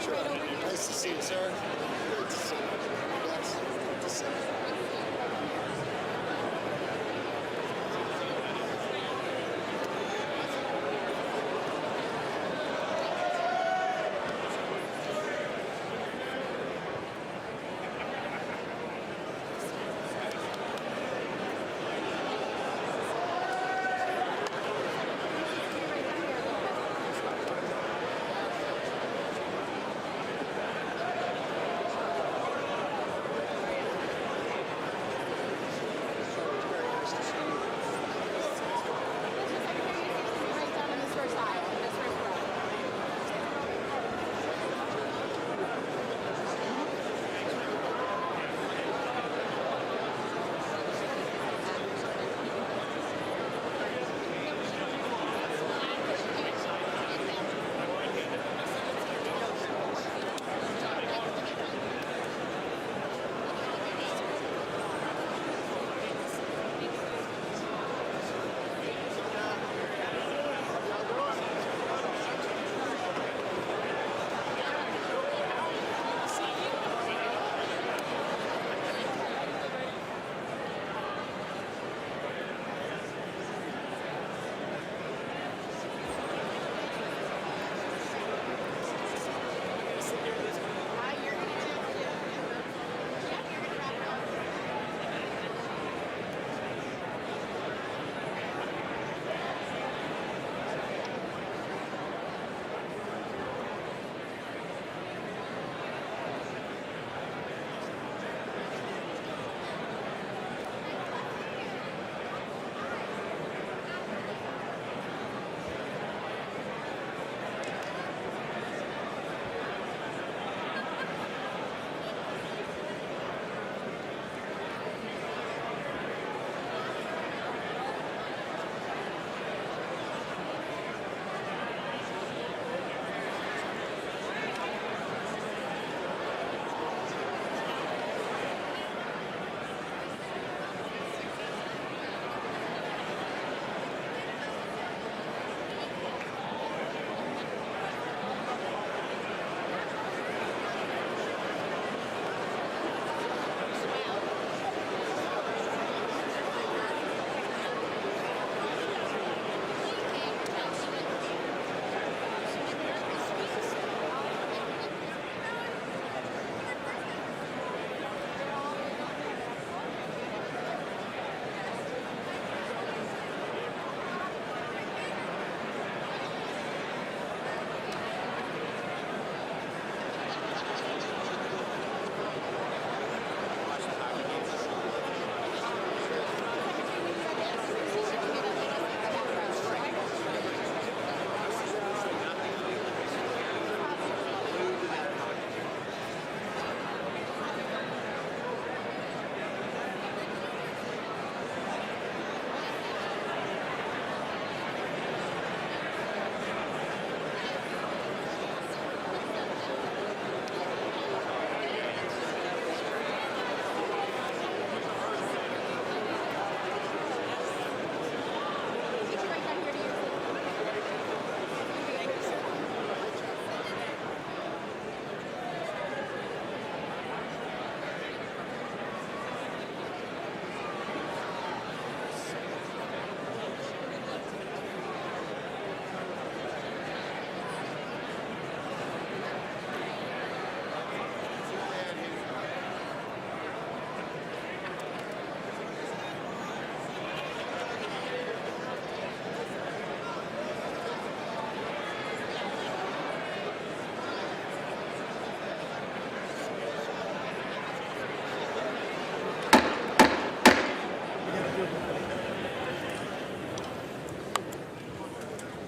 Nice to see you, sir. Good to see you. Yes, good to see you.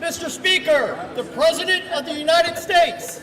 Mr. Speaker, the President of the United States.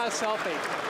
a selfie.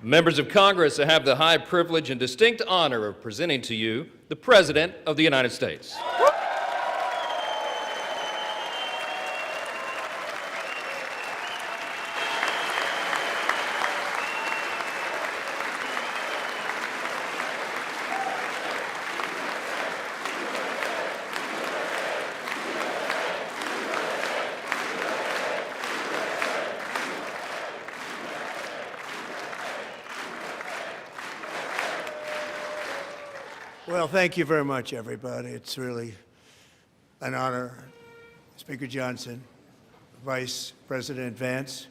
Members of Congress, I have the high privilege and distinct honor of presenting to you the President of the United States. Well, thank you very much, everybody. It's really an honor. Speaker Johnson, Vice President Vance,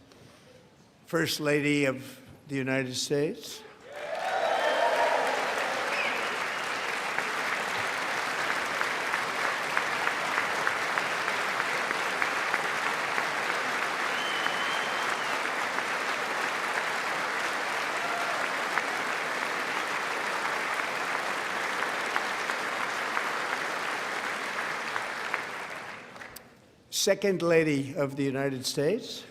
First Lady of the United States, Second Lady of the United States,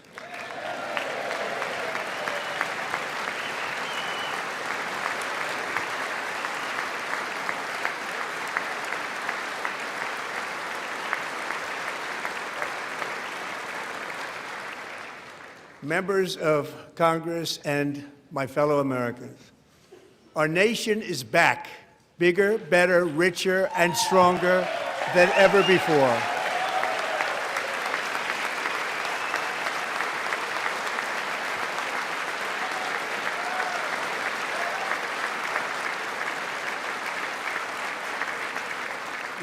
members of Congress, and my fellow Americans. Our nation is back, bigger, better, richer, and stronger than ever before.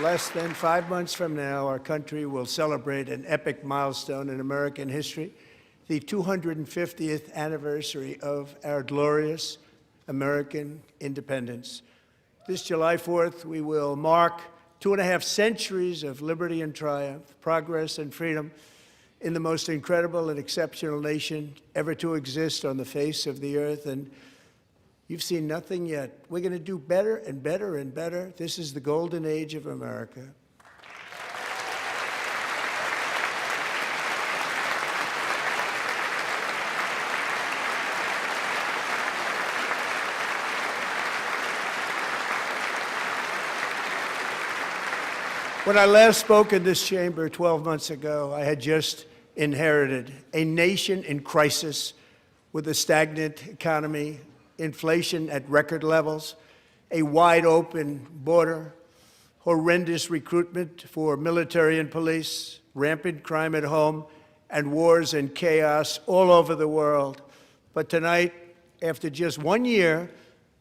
Less than 5 months from now, our country will celebrate an epic milestone in American history, the 250th anniversary of our glorious American independence. This July 4th, we will mark 2.5 centuries of liberty and triumph, progress and freedom in the most incredible and exceptional nation ever to exist on the face of the earth. And you've seen nothing yet. We're going to do better and better and better. This is the golden age of America. When I last spoke in this chamber 12 months ago, I had just inherited a nation in crisis with a stagnant economy, inflation at record levels, a wide open border, horrendous recruitment for military and police, rampant crime at home, and wars and chaos all over the world. But tonight, after just 1 year,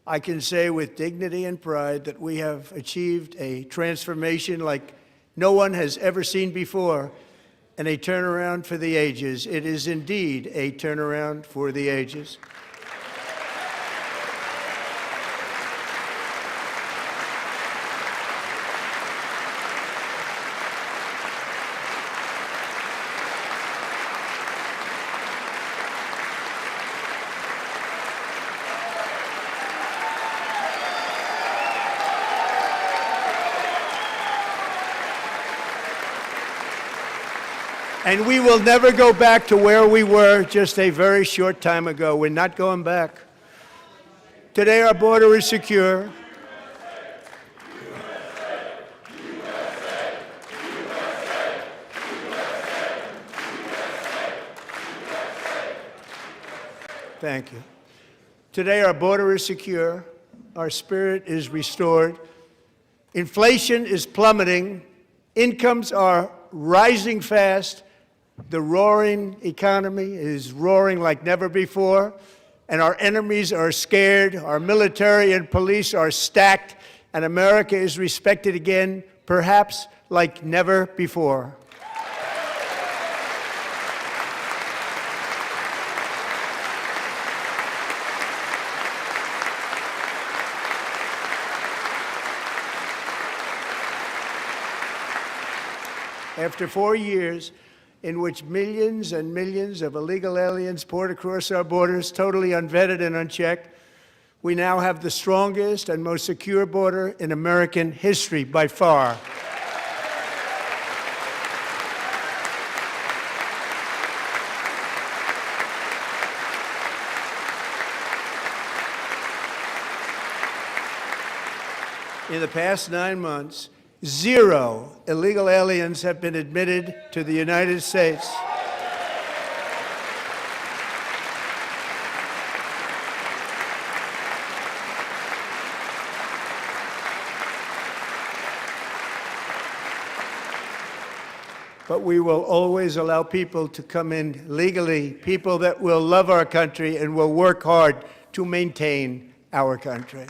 I can say with dignity and pride that we have achieved a transformation like no one has ever seen before, and a turnaround for the ages. It is indeed a turnaround for the ages. And we will never go back to where we were just a very short time ago. We're not going back. Today, our border is secure. Thank you. Today, our border is secure. Our spirit is restored. Inflation is plummeting. Incomes are rising fast. The roaring economy is roaring like never before, and our enemies are scared, our military and police are stacked, and America is respected again, perhaps like never before. After 4 years in which millions and millions of illegal aliens poured across our borders, totally unvetted and unchecked, we now have the strongest and most secure border in American history by far. In the past 9 months, 0 illegal aliens have been admitted to the United States. But we will always allow people to come in legally, people that will love our country and will work hard to maintain our country.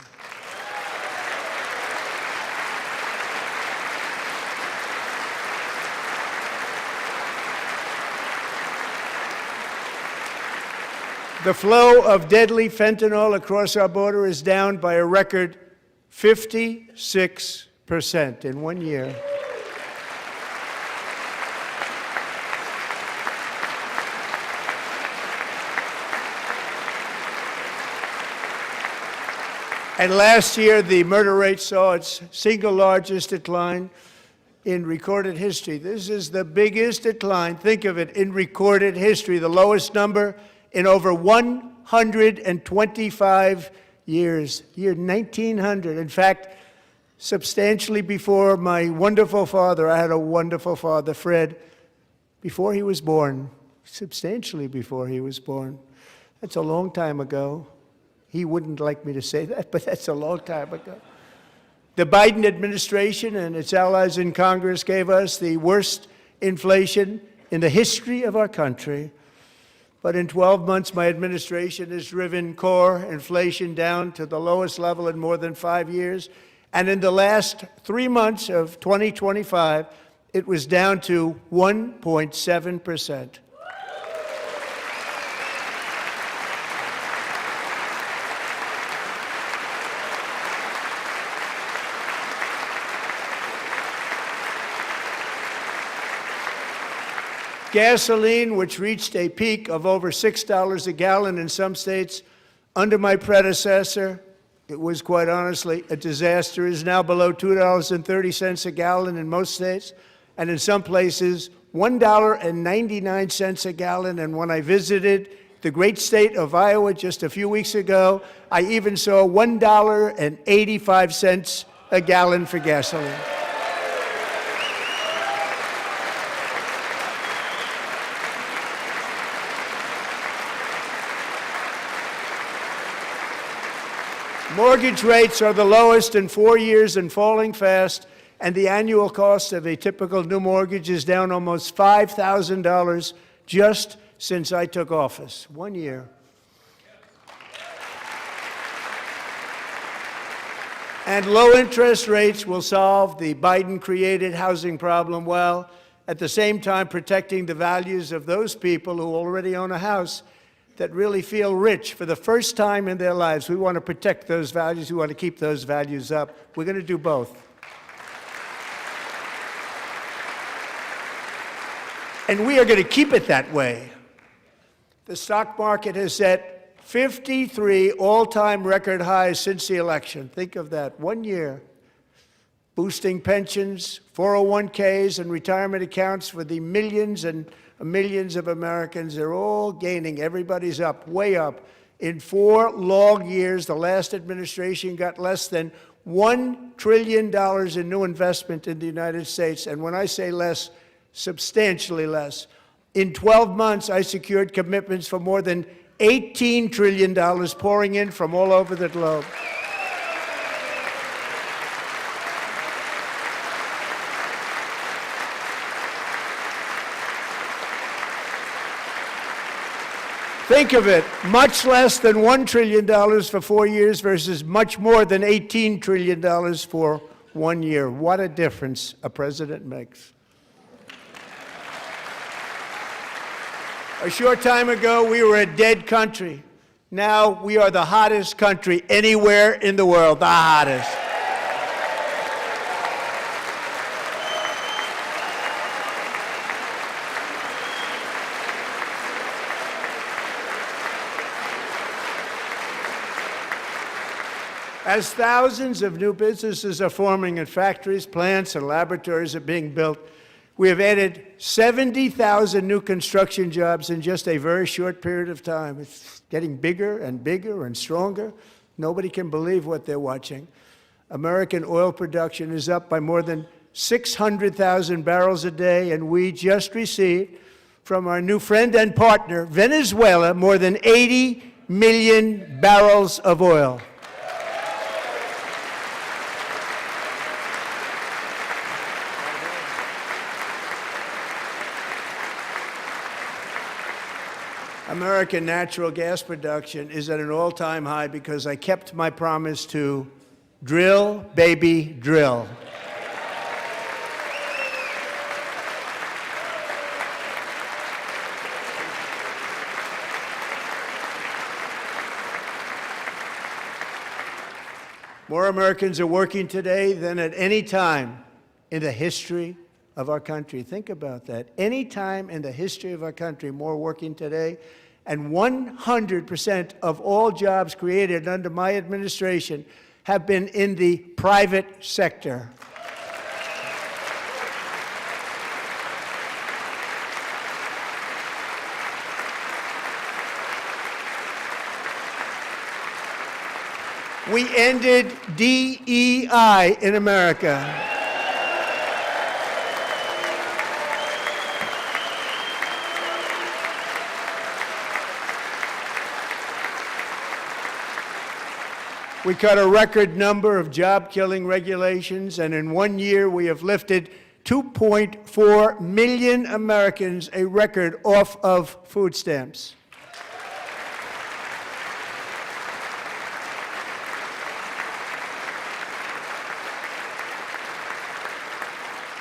The flow of deadly fentanyl across our border is down by a record 56% in 1 year. And last year, the murder rate saw its single largest decline in recorded history. This is the biggest decline, think of it, in recorded history, the lowest number in over 125 years, year 1900. In fact, substantially before my wonderful father, I had a wonderful father, Fred, before he was born, substantially before he was born. That's a long time ago. He wouldn't like me to say that, but that's a long time ago. The Biden administration and its allies in Congress gave us the worst inflation in the history of our country. But in 12 months, my administration has driven core inflation down to the lowest level in more than 5 years. And in the last 3 months of 2025, it was down to 1.7%. Gasoline, which reached a peak of over $6 a gallon in some states under my predecessor, it was quite honestly a disaster, is now below $2.30 a gallon in most states, and in some places, $1.99 a gallon. And when I visited the great state of Iowa just a few weeks ago, I even saw $1.85 a gallon for gasoline. Mortgage rates are the lowest in 4 years and falling fast, and the annual cost of a typical new mortgage is down almost $5,000 just since I took office. 1 year. And low interest rates will solve the Biden-created housing problem while at the same time protecting the values of those people who already own a house that really feel rich for the first time in their lives. We want to protect those values. We want to keep those values up. We're going to do both. And we are going to keep it that way. The stock market has set 53 all-time record highs since the election. Think of that, 1 year. Boosting pensions, 401ks, and retirement accounts for the millions and millions of Americans. They're all gaining. Everybody's up, way up. In 4 long years, the last administration got less than $1 trillion in new investment in the United States. And when I say less, substantially less. In 12 months, I secured commitments for more than $18 trillion pouring in from all over the globe. Think of it, much less than $1 trillion for 4 years versus much more than $18 trillion for 1 year. What a difference a president makes. A short time ago, we were a dead country. Now we are the hottest country anywhere in the world, the hottest. As thousands of new businesses are forming and factories, plants, and laboratories are being built, we have added 70,000 new construction jobs in just a very short period of time. It's getting bigger and bigger and stronger. Nobody can believe what they're watching. American oil production is up by more than 600,000 barrels a day, and we just received from our new friend and partner, Venezuela, more than 80 million barrels of oil. American natural gas production is at an all-time high because I kept my promise to drill, baby, drill. More Americans are working today than at any time in the history of our country. Think about that. Any time in the history of our country, more working today. And 100% of all jobs created under my administration have been in the private sector. We ended DEI in America. We cut a record number of job-killing regulations, and in 1 year we have lifted 2.4 million Americans, a record, off of food stamps.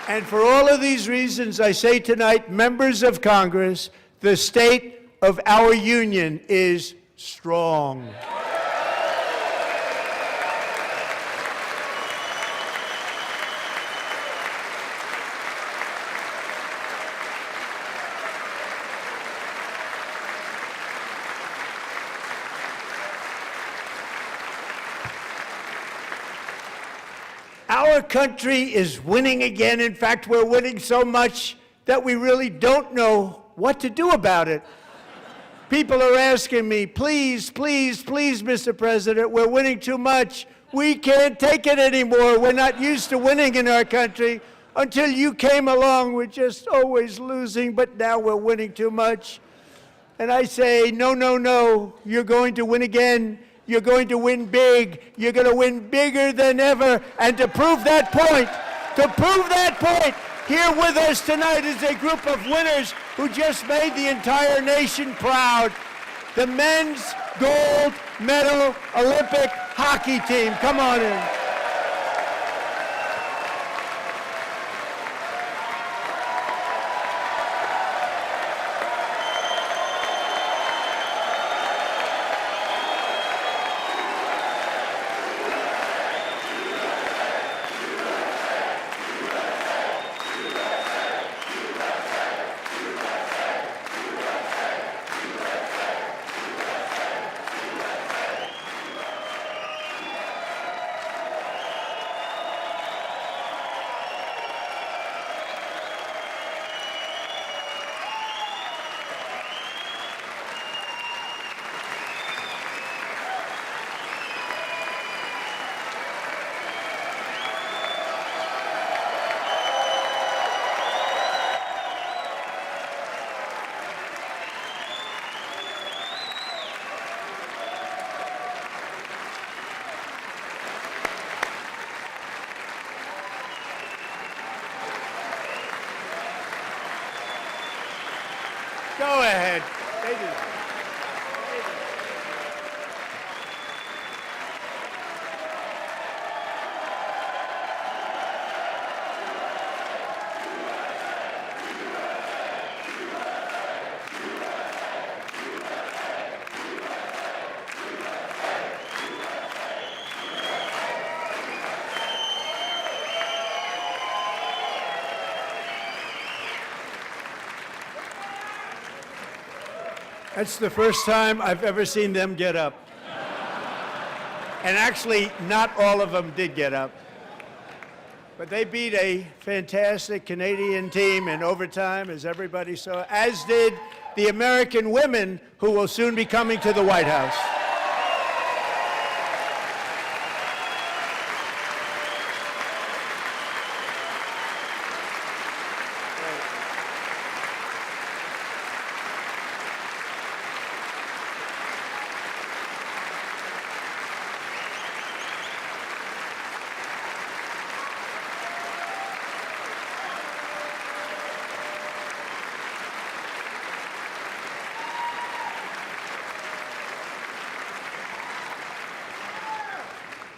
And for all of these reasons, I say tonight, members of Congress, the state of our union is strong. Our country is winning again. In fact, we're winning so much that we really don't know what to do about it. People are asking me, please, please, please, Mr. President, we're winning too much. We can't take it anymore. We're not used to winning in our country. Until you came along, we're just always losing, but now we're winning too much. And I say, no, no, no, you're going to win again. You're going to win big. You're going to win bigger than ever. And to prove that point, here with us tonight is a group of winners who just made the entire nation proud. The men's gold medal Olympic hockey team. Come on in. Go ahead. That's the first time I've ever seen them get up. And actually, not all of them did get up. But they beat a fantastic Canadian team in overtime, as everybody saw, as did the American women who will soon be coming to the White House.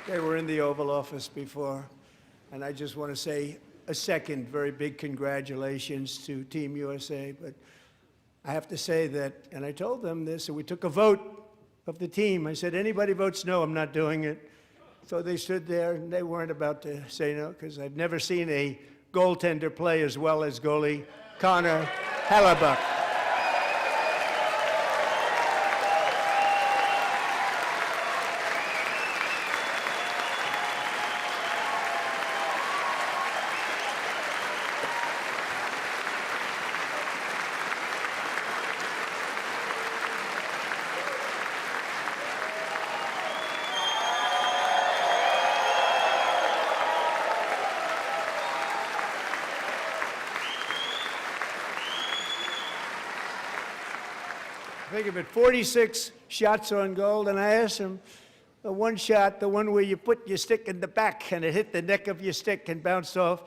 They were in the Oval Office before, and I just want to say a second very big congratulations to Team USA. But I have to say that, and I told them this, and we took a vote of the team. I said, anybody votes no, I'm not doing it. So they stood there, and they weren't about to say no, because I've never seen a goaltender play as well as goalie Connor Hellebuck. Think of it, 46 shots on goal, and I asked him, the one shot, the one where you put your stick in the back and it hit the neck of your stick and bounced off,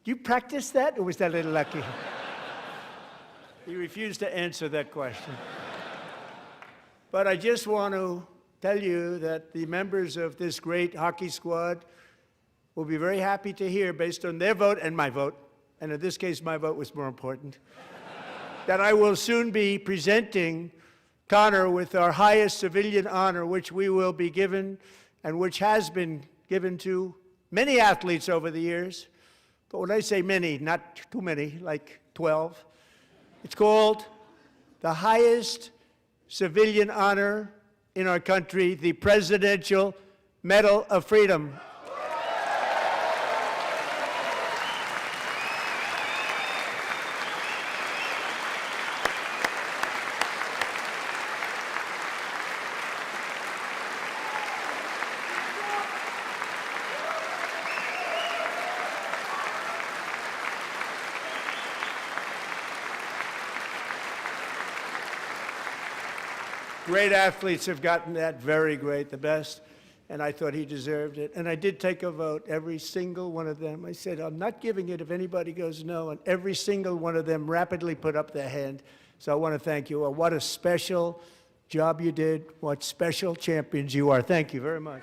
do you practice that, or was that a little lucky? He refused to answer that question. But I just want to tell you that the members of this great hockey squad will be very happy to hear, based on their vote and my vote, and in this case my vote was more important, that I will soon be presenting Connor with our highest civilian honor, which we will be given, and which has been given to many athletes over the years. But when I say many, not too many, like 12, it's called the highest civilian honor in our country, the Presidential Medal of Freedom. Great athletes have gotten that, very great, the best, and I thought he deserved it. And I did take a vote, every single one of them. I said, I'm not giving it if anybody goes no, and every single one of them rapidly put up their hand. So I want to thank you. What a special job you did. What special champions you are. Thank you very much.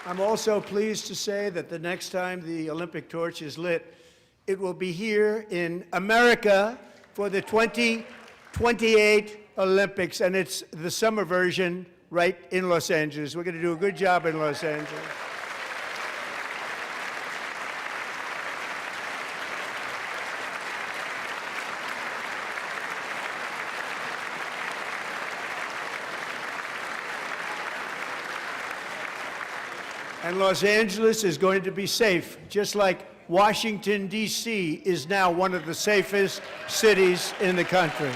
I'm also pleased to say that the next time the Olympic torch is lit, it will be here in America for the 2028 Olympics, and it's the summer version right in Los Angeles. We're going to do a good job in Los Angeles. And Los Angeles is going to be safe, just like Washington, D.C. is now one of the safest cities in the country.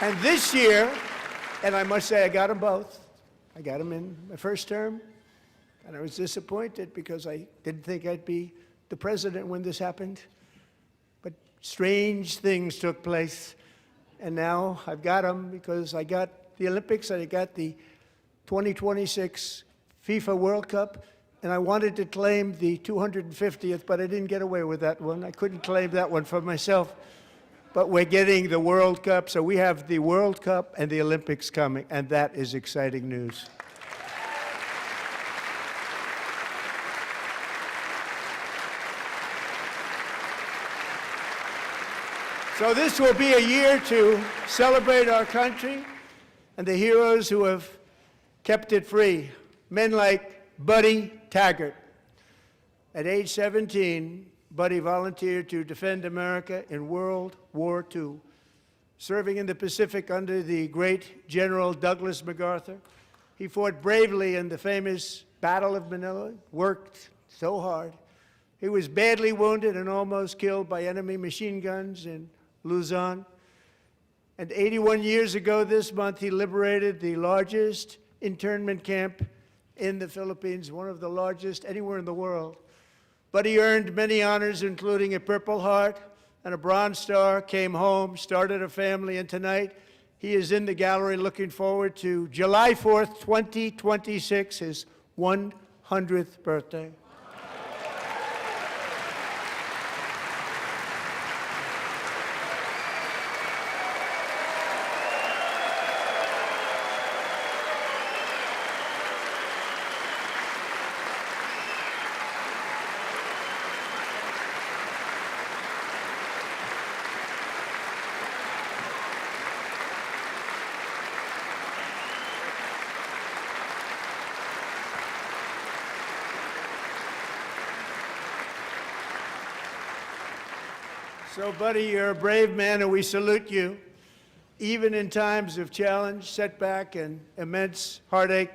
And this year, and I must say I got them both. I got them in my first term, and I was disappointed because I didn't think I'd be the president when this happened. But strange things took place. And now I've got them because I got the Olympics and I got the 2026 FIFA World Cup, and I wanted to claim the 250th, but I didn't get away with that one. I couldn't claim that one for myself. But we're getting the World Cup, so we have the World Cup and the Olympics coming, and that is exciting news. So this will be a year to celebrate our country and the heroes who have kept it free. Men like Buddy Taggart. At age 17, Buddy volunteered to defend America in World War II, serving in the Pacific under the great General Douglas MacArthur. He fought bravely in the famous Battle of Manila, worked so hard. He was badly wounded and almost killed by enemy machine guns in Luzon. And 81 years ago this month, he liberated the largest internment camp in the Philippines, one of the largest anywhere in the world. But he earned many honors, including a Purple Heart and a Bronze Star, came home, started a family, and tonight he is in the gallery looking forward to July 4th, 2026, his 100th birthday. So, Buddy, you're a brave man, and we salute you. Even in times of challenge, setback, and immense heartache,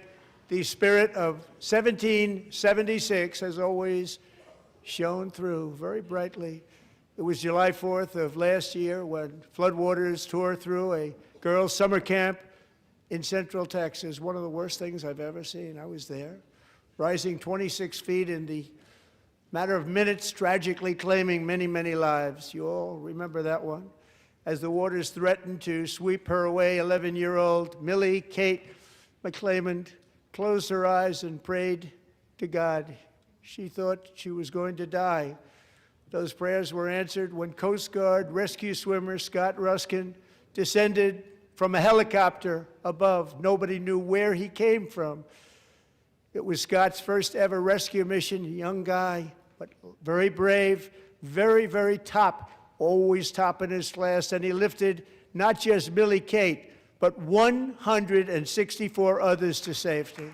the spirit of 1776 has always shone through very brightly. It was July 4th of last year when floodwaters tore through a girls' summer camp in Central Texas, one of the worst things I've ever seen. I was there, rising 26 feet in the matter of minutes, tragically claiming many, many lives. You all remember that one. As the waters threatened to sweep her away, 11-year-old Millie Kate McClelland closed her eyes and prayed to God. She thought she was going to die. Those prayers were answered when Coast Guard rescue swimmer Scott Ruskin descended from a helicopter above. Nobody knew where he came from. It was Scott's first ever rescue mission, a young guy, but very brave, very, very top, always top in his class, and he lifted not just Millie Kate, but 164 others to safety.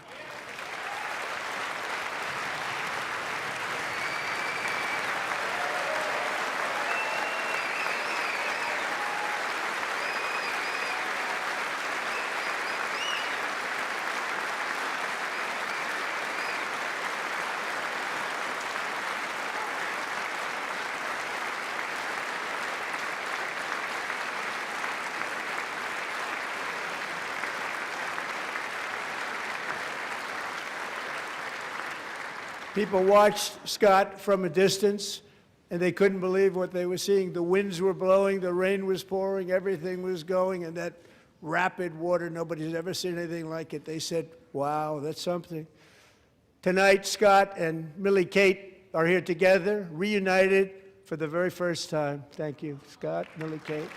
People watched Scott from a distance, and they couldn't believe what they were seeing. The winds were blowing, the rain was pouring, everything was going, and that rapid water, nobody's ever seen anything like it. They said, wow, that's something. Tonight, Scott and Millie Kate are here together, reunited for the very first time. Thank you, Scott, Millie Kate.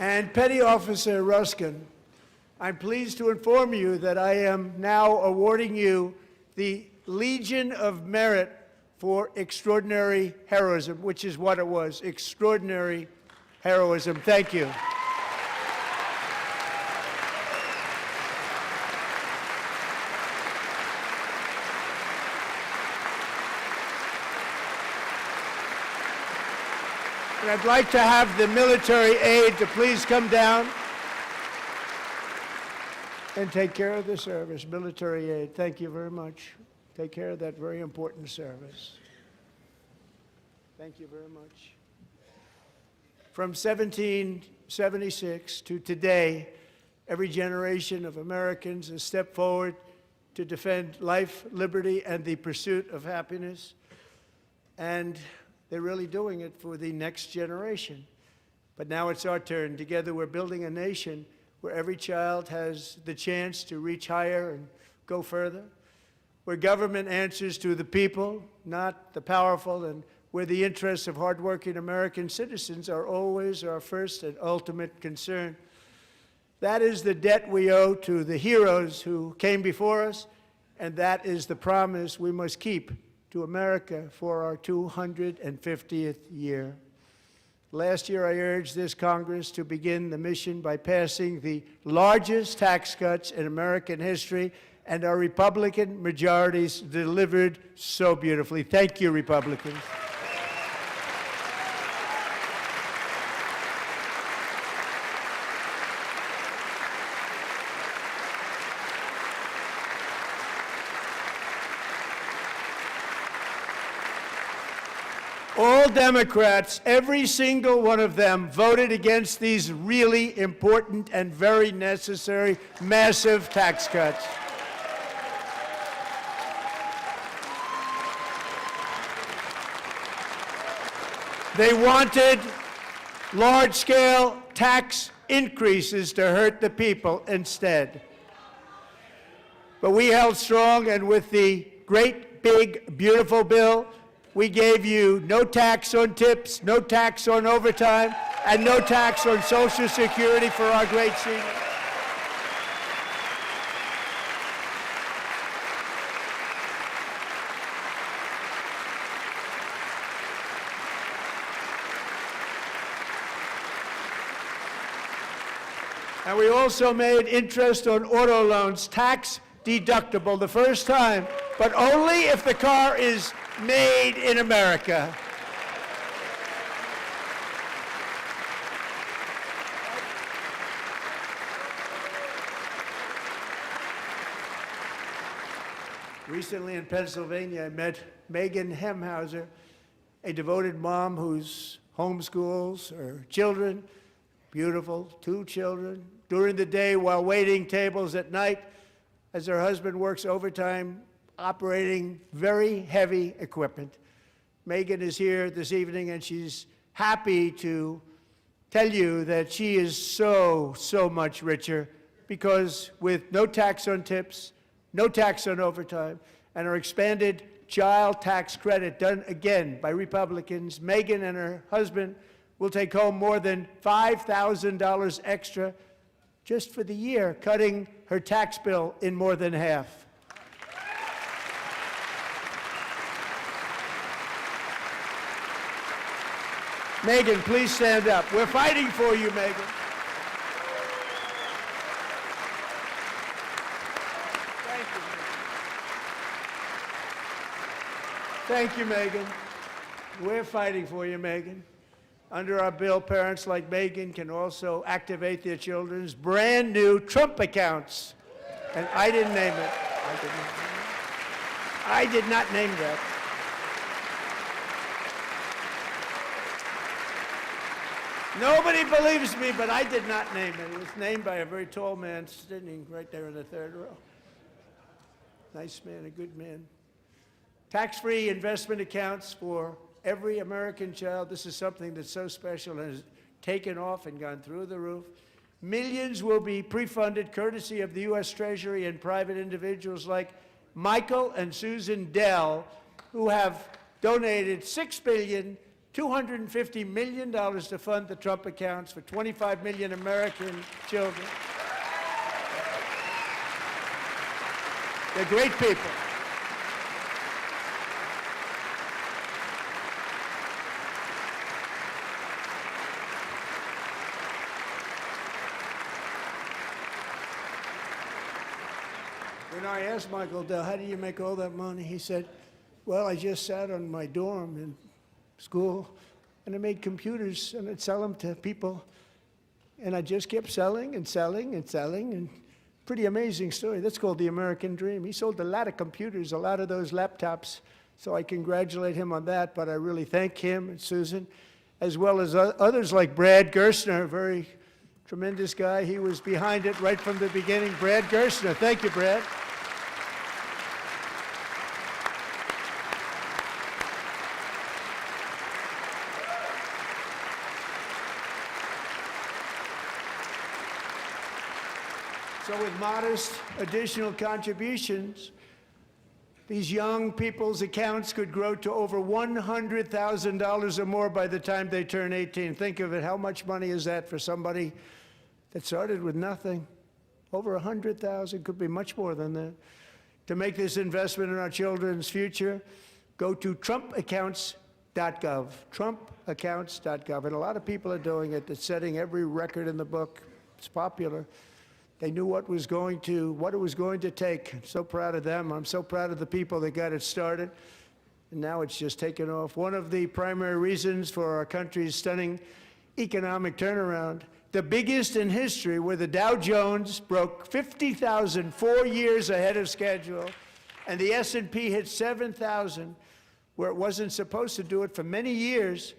And Petty Officer Ruskin, I'm pleased to inform you that I am now awarding you the Legion of Merit for extraordinary heroism, which is what it was, extraordinary heroism. Thank you. And I'd like to have the military aide to please come down and take care of the service. Military aide, thank you very much. Take care of that very important service. Thank you very much. From 1776 to today, every generation of Americans has stepped forward to defend life, liberty, and the pursuit of happiness. And they're really doing it for the next generation. But now it's our turn. Together we're building a nation where every child has the chance to reach higher and go further, where government answers to the people, not the powerful, and where the interests of hardworking American citizens are always our first and ultimate concern. That is the debt we owe to the heroes who came before us, and that is the promise we must keep to America for our 250th year. Last year, I urged this Congress to begin the mission by passing the largest tax cuts in American history, and our Republican majorities delivered so beautifully. Thank you, Republicans. All Democrats, every single one of them, voted against these really important and very necessary massive tax cuts. They wanted large-scale tax increases to hurt the people instead. But we held strong, and with the great, big, beautiful bill, we gave you no tax on tips, no tax on overtime, and no tax on Social Security for our great seniors. And we also made interest on auto loans tax deductible the first time, but only if the car is made in America. Recently in Pennsylvania, I met Megan Hemhauser, a devoted mom who's homeschools her children, beautiful, 2 children, during the day while waiting tables at night as her husband works overtime operating very heavy equipment. Megan is here this evening, and she's happy to tell you that she is so much richer because with no tax on tips, no tax on overtime, and our expanded child tax credit done again by Republicans, Megan and her husband will take home more than $5,000 extra just for the year, cutting her tax bill in more than half. Megan, please stand up. We're fighting for you, Megan. Thank you, Megan. We're fighting for you, Megan. Under our bill, parents like Megan can also activate their children's brand new Trump accounts. And I didn't name it. I did not name that. Nobody believes me, but I did not name it. It was named by a very tall man sitting right there in the third row. Nice man, a good man. Tax-free investment accounts for every American child. This is something that's so special and has taken off and gone through the roof. Millions will be pre-funded courtesy of the U.S. Treasury and private individuals like Michael and Susan Dell, who have donated $6.25 billion to fund the Trump accounts for 25 million American children. They're great people. When I asked Michael Dell, how do you make all that money? He said, well, I just sat on my dorm in school, and I made computers, and I'd sell them to people, and I just kept selling and selling and selling, and pretty amazing story. That's called the American dream. He sold a lot of computers, a lot of those laptops, so I congratulate him on that, but I really thank him and Susan, as well as others like Brad Gerstner, a very tremendous guy. He was behind it right from the beginning. Brad Gerstner, thank you, Brad. So with modest additional contributions, these young people's accounts could grow to over $100,000 or more by the time they turn 18. Think of it, how much money is that for somebody that started with nothing? Over 100,000, could be much more than that. To make this investment in our children's future, go to trumpaccounts.gov, trumpaccounts.gov. And a lot of people are doing it. It's setting every record in the book. It's popular. They knew what it was going to take. I'm so proud of them. I'm so proud of the people that got it started. And now it's just taken off. One of the primary reasons for our country's stunning economic turnaround, the biggest in history, where the Dow Jones broke 50,000 4 years ahead of schedule, and the S&P hit 7,000, where it wasn't supposed to do it for many years,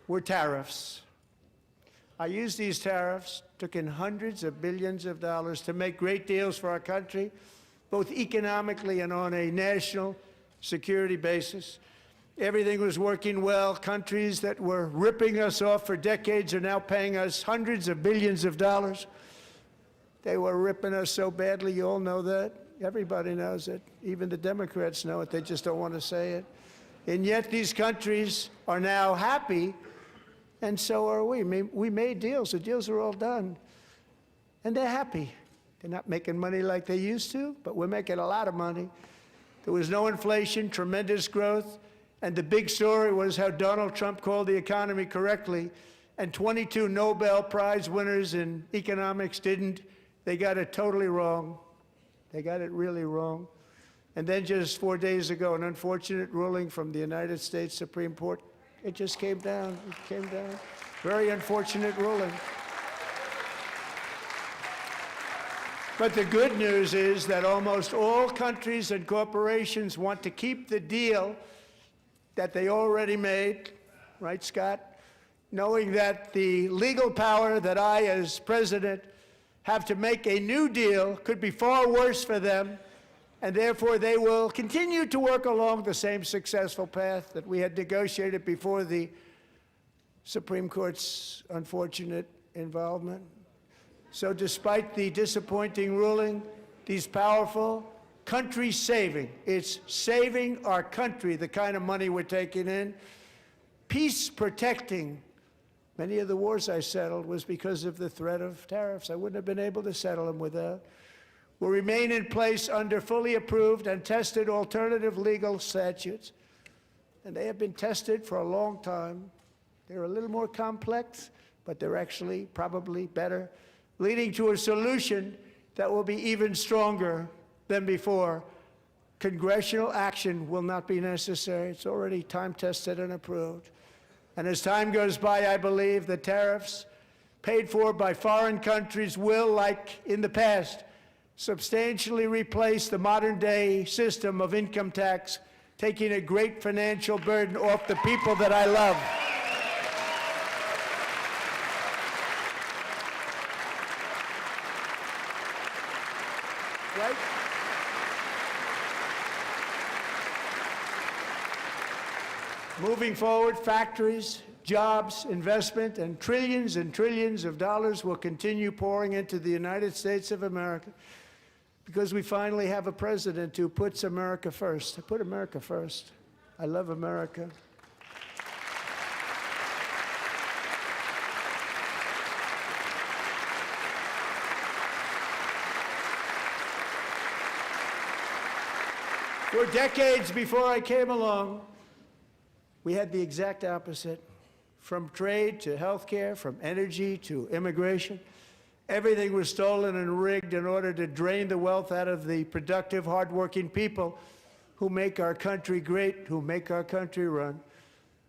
were tariffs. I used these tariffs, took in hundreds of billions of dollars to make great deals for our country, both economically and on a national security basis. Everything was working well. Countries that were ripping us off for decades are now paying us hundreds of billions of dollars. They were ripping us so badly, you all know that. Everybody knows it. Even the Democrats know it. They just don't want to say it. And yet these countries are now happy, and so are we. We made deals. The deals are all done. And they're happy. They're not making money like they used to, but we're making a lot of money. There was no inflation, tremendous growth, and the big story was how Donald Trump called the economy correctly, and 22 Nobel Prize winners in economics didn't. They got it totally wrong. They got it really wrong. And then just 4 days ago, an unfortunate ruling from the United States Supreme Court. It just came down. It came down. Very unfortunate ruling. But the good news is that almost all countries and corporations want to keep the deal that they already made, right, Scott? Knowing that the legal power that I, as president, have to make a new deal could be far worse for them, and therefore they will continue to work along the same successful path that we had negotiated before the Supreme Court's unfortunate involvement. So despite the disappointing ruling, these powerful country-saving, it's saving our country, the kind of money we're taking in, peace-protecting. Many of the wars I settled was because of the threat of tariffs. I wouldn't have been able to settle them without. Will remain in place under fully approved and tested alternative legal statutes. And they have been tested for a long time. They're a little more complex, but they're actually probably better, leading to a solution that will be even stronger than before. Congressional action will not be necessary. It's already time-tested and approved. And as time goes by, I believe the tariffs paid for by foreign countries will, like in the past, substantially replace the modern-day system of income tax, taking a great financial burden off the people that I love. Right? Moving forward, factories, jobs, investment, and trillions of dollars will continue pouring into the United States of America because we finally have a president who puts America first. I put America first. I love America. For decades before I came along, we had the exact opposite. From trade to healthcare, from energy to immigration, everything was stolen and rigged in order to drain the wealth out of the productive, hardworking people who make our country great, who make our country run.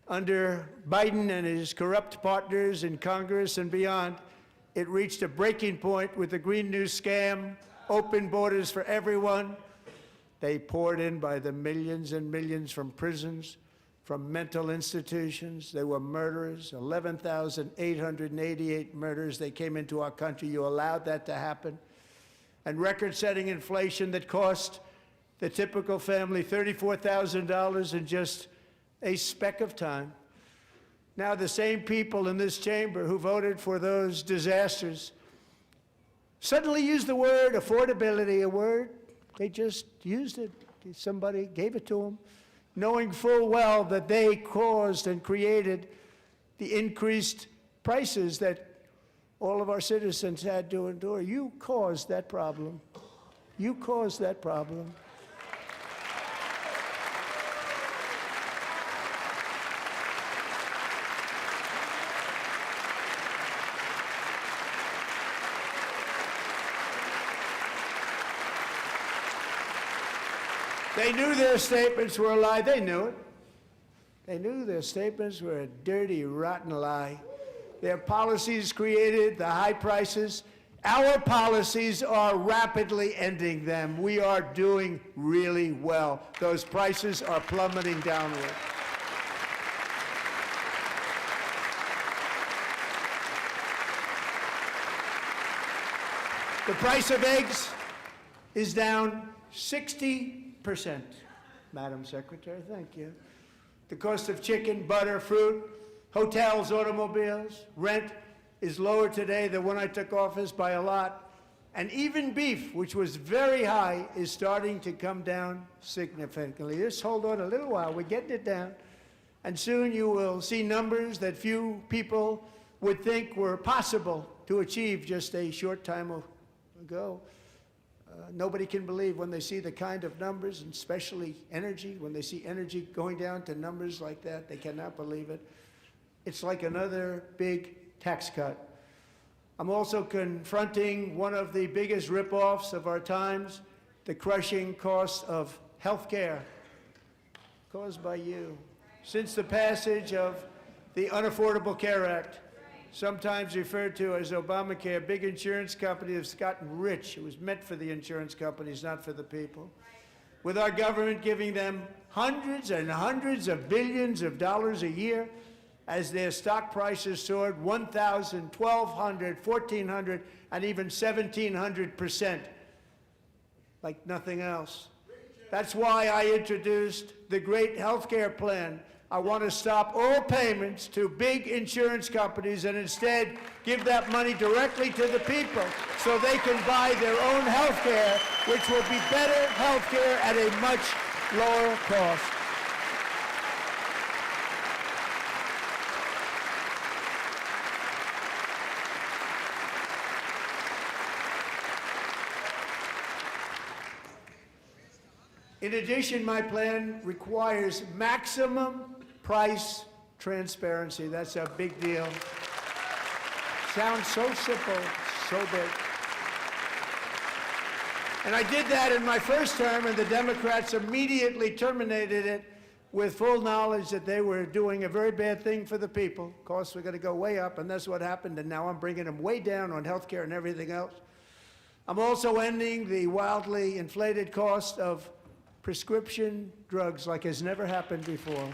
Under Biden and his corrupt partners in Congress and beyond, it reached a breaking point with the Green New scam, open borders for everyone. They poured in by the millions and millions from prisons, from mental institutions. They were murderers, 11,888 murders. They came into our country. You allowed that to happen. And record-setting inflation that cost the typical family $34,000 in just a speck of time. Now the same people in this chamber who voted for those disasters suddenly use the word affordability, a word, they just used it. Somebody gave it to them, knowing full well that they caused and created the increased prices that all of our citizens had to endure. You caused that problem. You caused that problem. They knew their statements were a lie. They knew it. They knew their statements were a dirty, rotten lie. Their policies created the high prices. Our policies are rapidly ending them. We are doing really well. Those prices are plummeting downward. The price of eggs is down 60%, Madam Secretary, thank you. The cost of chicken, butter, fruit, hotels, automobiles, rent is lower today than when I took office by a lot. And even beef, which was very high, is starting to come down significantly. Just hold on a little while, we're getting it down. And soon you will see numbers that few people would think were possible to achieve just a short time ago. Nobody can believe when they see the kind of numbers, and especially energy, when they see energy going down to numbers like that, they cannot believe it. It's like another big tax cut. I'm also confronting one of the biggest ripoffs of our times, the crushing cost of health care caused by you. Since the passage of the Unaffordable Care Act, sometimes referred to as Obamacare, big insurance companies have gotten rich. It was meant for the insurance companies, not for the people. With our government giving them hundreds and hundreds of billions of dollars a year as their stock prices soared 1,000, 1,200, 1,400, and even 1,700%, like nothing else. That's why I introduced the great health care plan. I want to stop all payments to big insurance companies and instead give that money directly to the people so they can buy their own health care, which will be better health care at a much lower cost. In addition, my plan requires maximum price transparency. That's a big deal. Sounds so simple, so big. And I did that in my first term, and the Democrats immediately terminated it with full knowledge that they were doing a very bad thing for the people. Costs were going to go way up, and that's what happened, and now I'm bringing them way down on health care and everything else. I'm also ending the wildly inflated cost of prescription drugs like has never happened before.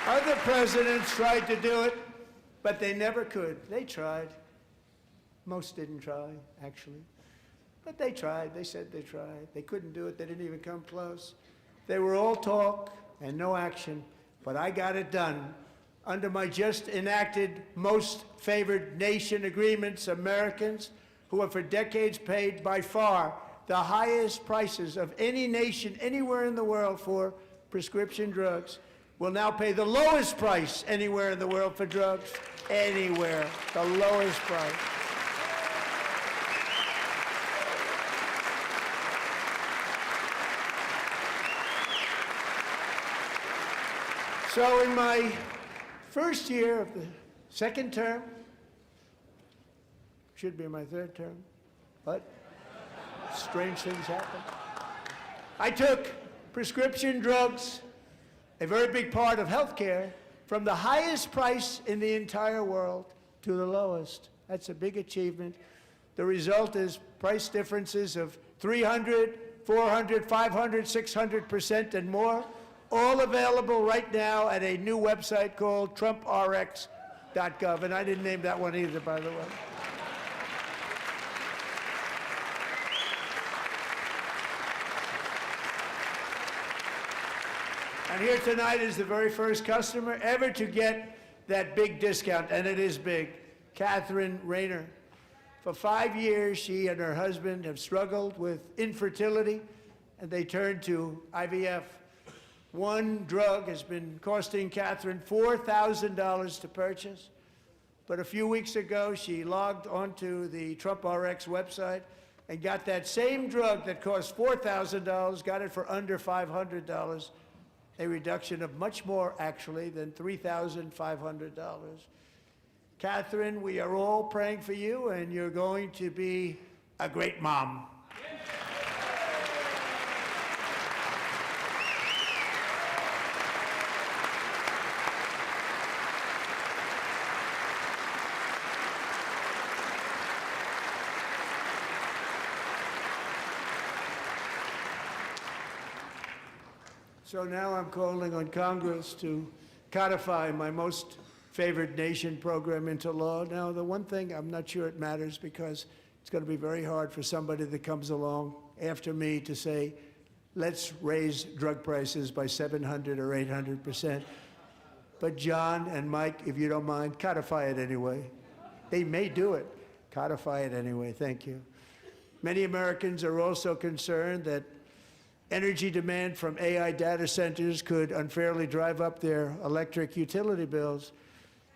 Other presidents tried to do it, but they never could. They tried. Most didn't try, actually. But they tried. They said they tried. They couldn't do it. They didn't even come close. They were all talk and no action, but I got it done. Under my just enacted most favored nation agreements, Americans who have for decades paid by far the highest prices of any nation anywhere in the world for prescription drugs will now pay the lowest price anywhere in the world for drugs. Anywhere, the lowest price. So in my first year of the second term, should be my third term, but strange things happen. I took prescription drugs, a very big part of healthcare, from the highest price in the entire world to the lowest. That's a big achievement. The result is price differences of 300, 400, 500, 600% and more, all available right now at a new website called TrumpRx.gov. And I didn't name that one either, by the way. And here tonight is the very first customer ever to get that big discount, and it is big, Catherine Rayner. For 5 years, she and her husband have struggled with infertility, and they turned to IVF. One drug has been costing Catherine $4,000 to purchase, but a few weeks ago, she logged onto the Trump RX website and got that same drug that cost $4,000, got it for under $500. A reduction of much more, actually, than $3,500. Catherine, we are all praying for you, and you're going to be a great mom. So now I'm calling on Congress to codify my most favored nation program into law. Now, the one thing, I'm not sure it matters because it's going to be very hard for somebody that comes along after me to say, let's raise drug prices by 700 or 800%. But John and Mike, if you don't mind, codify it anyway. They may do it. Codify it anyway. Thank you. Many Americans are also concerned that energy demand from AI data centers could unfairly drive up their electric utility bills.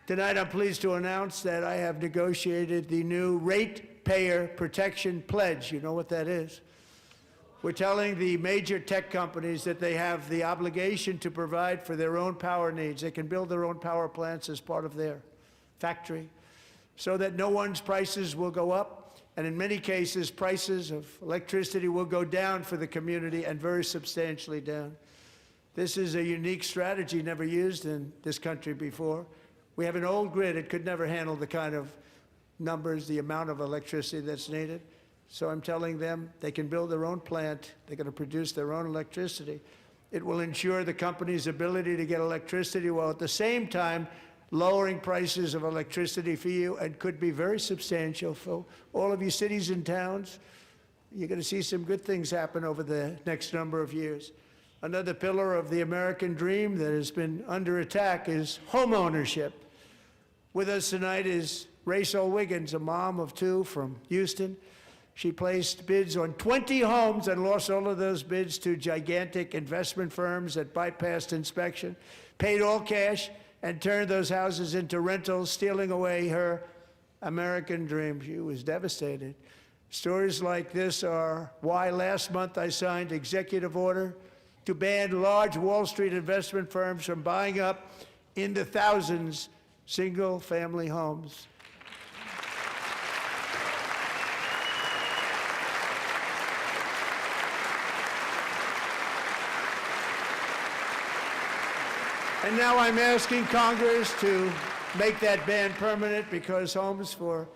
Tonight, I'm pleased to announce that I have negotiated the new Ratepayer Protection Pledge. You know what that is? We're telling the major tech companies that they have the obligation to provide for their own power needs. They can build their own power plants as part of their factory so that no one's prices will go up. And in many cases, prices of electricity will go down for the community, and very substantially down. This is a unique strategy never used in this country before. We have an old grid. It could never handle the kind of numbers, the amount of electricity that's needed. So I'm telling them they can build their own plant. They're going to produce their own electricity. It will ensure the company's ability to get electricity while at the same time lowering prices of electricity for you, and could be very substantial for all of you cities and towns. You're going to see some good things happen over the next number of years. Another pillar of the American dream that has been under attack is home ownership. With us tonight is Rachel Wiggins, a mom of 2 from Houston. She placed bids on 20 homes and lost all of those bids to gigantic investment firms that bypassed inspection, paid all cash, and turned those houses into rentals, stealing away her American dream. She was devastated. Stories like this are why last month I signed executive order to ban large Wall Street investment firms from buying up in the thousands single-family homes. And now I'm asking Congress to make that ban permanent, because homes for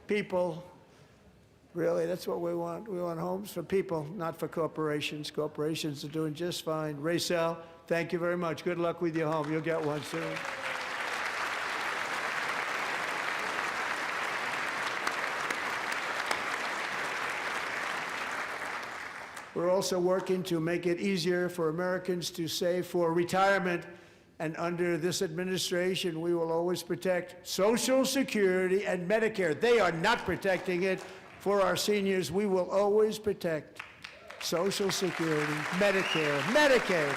people, really, that's what we want. We want homes for people, not for corporations. Corporations are doing just fine. Raysel, thank you very much. Good luck with your home. You'll get one soon. We're also working to make it easier for Americans to save for retirement. And under this administration, we will always protect Social Security and Medicare. They are not protecting it for our seniors. We will always protect Social Security, Medicare, Medicaid.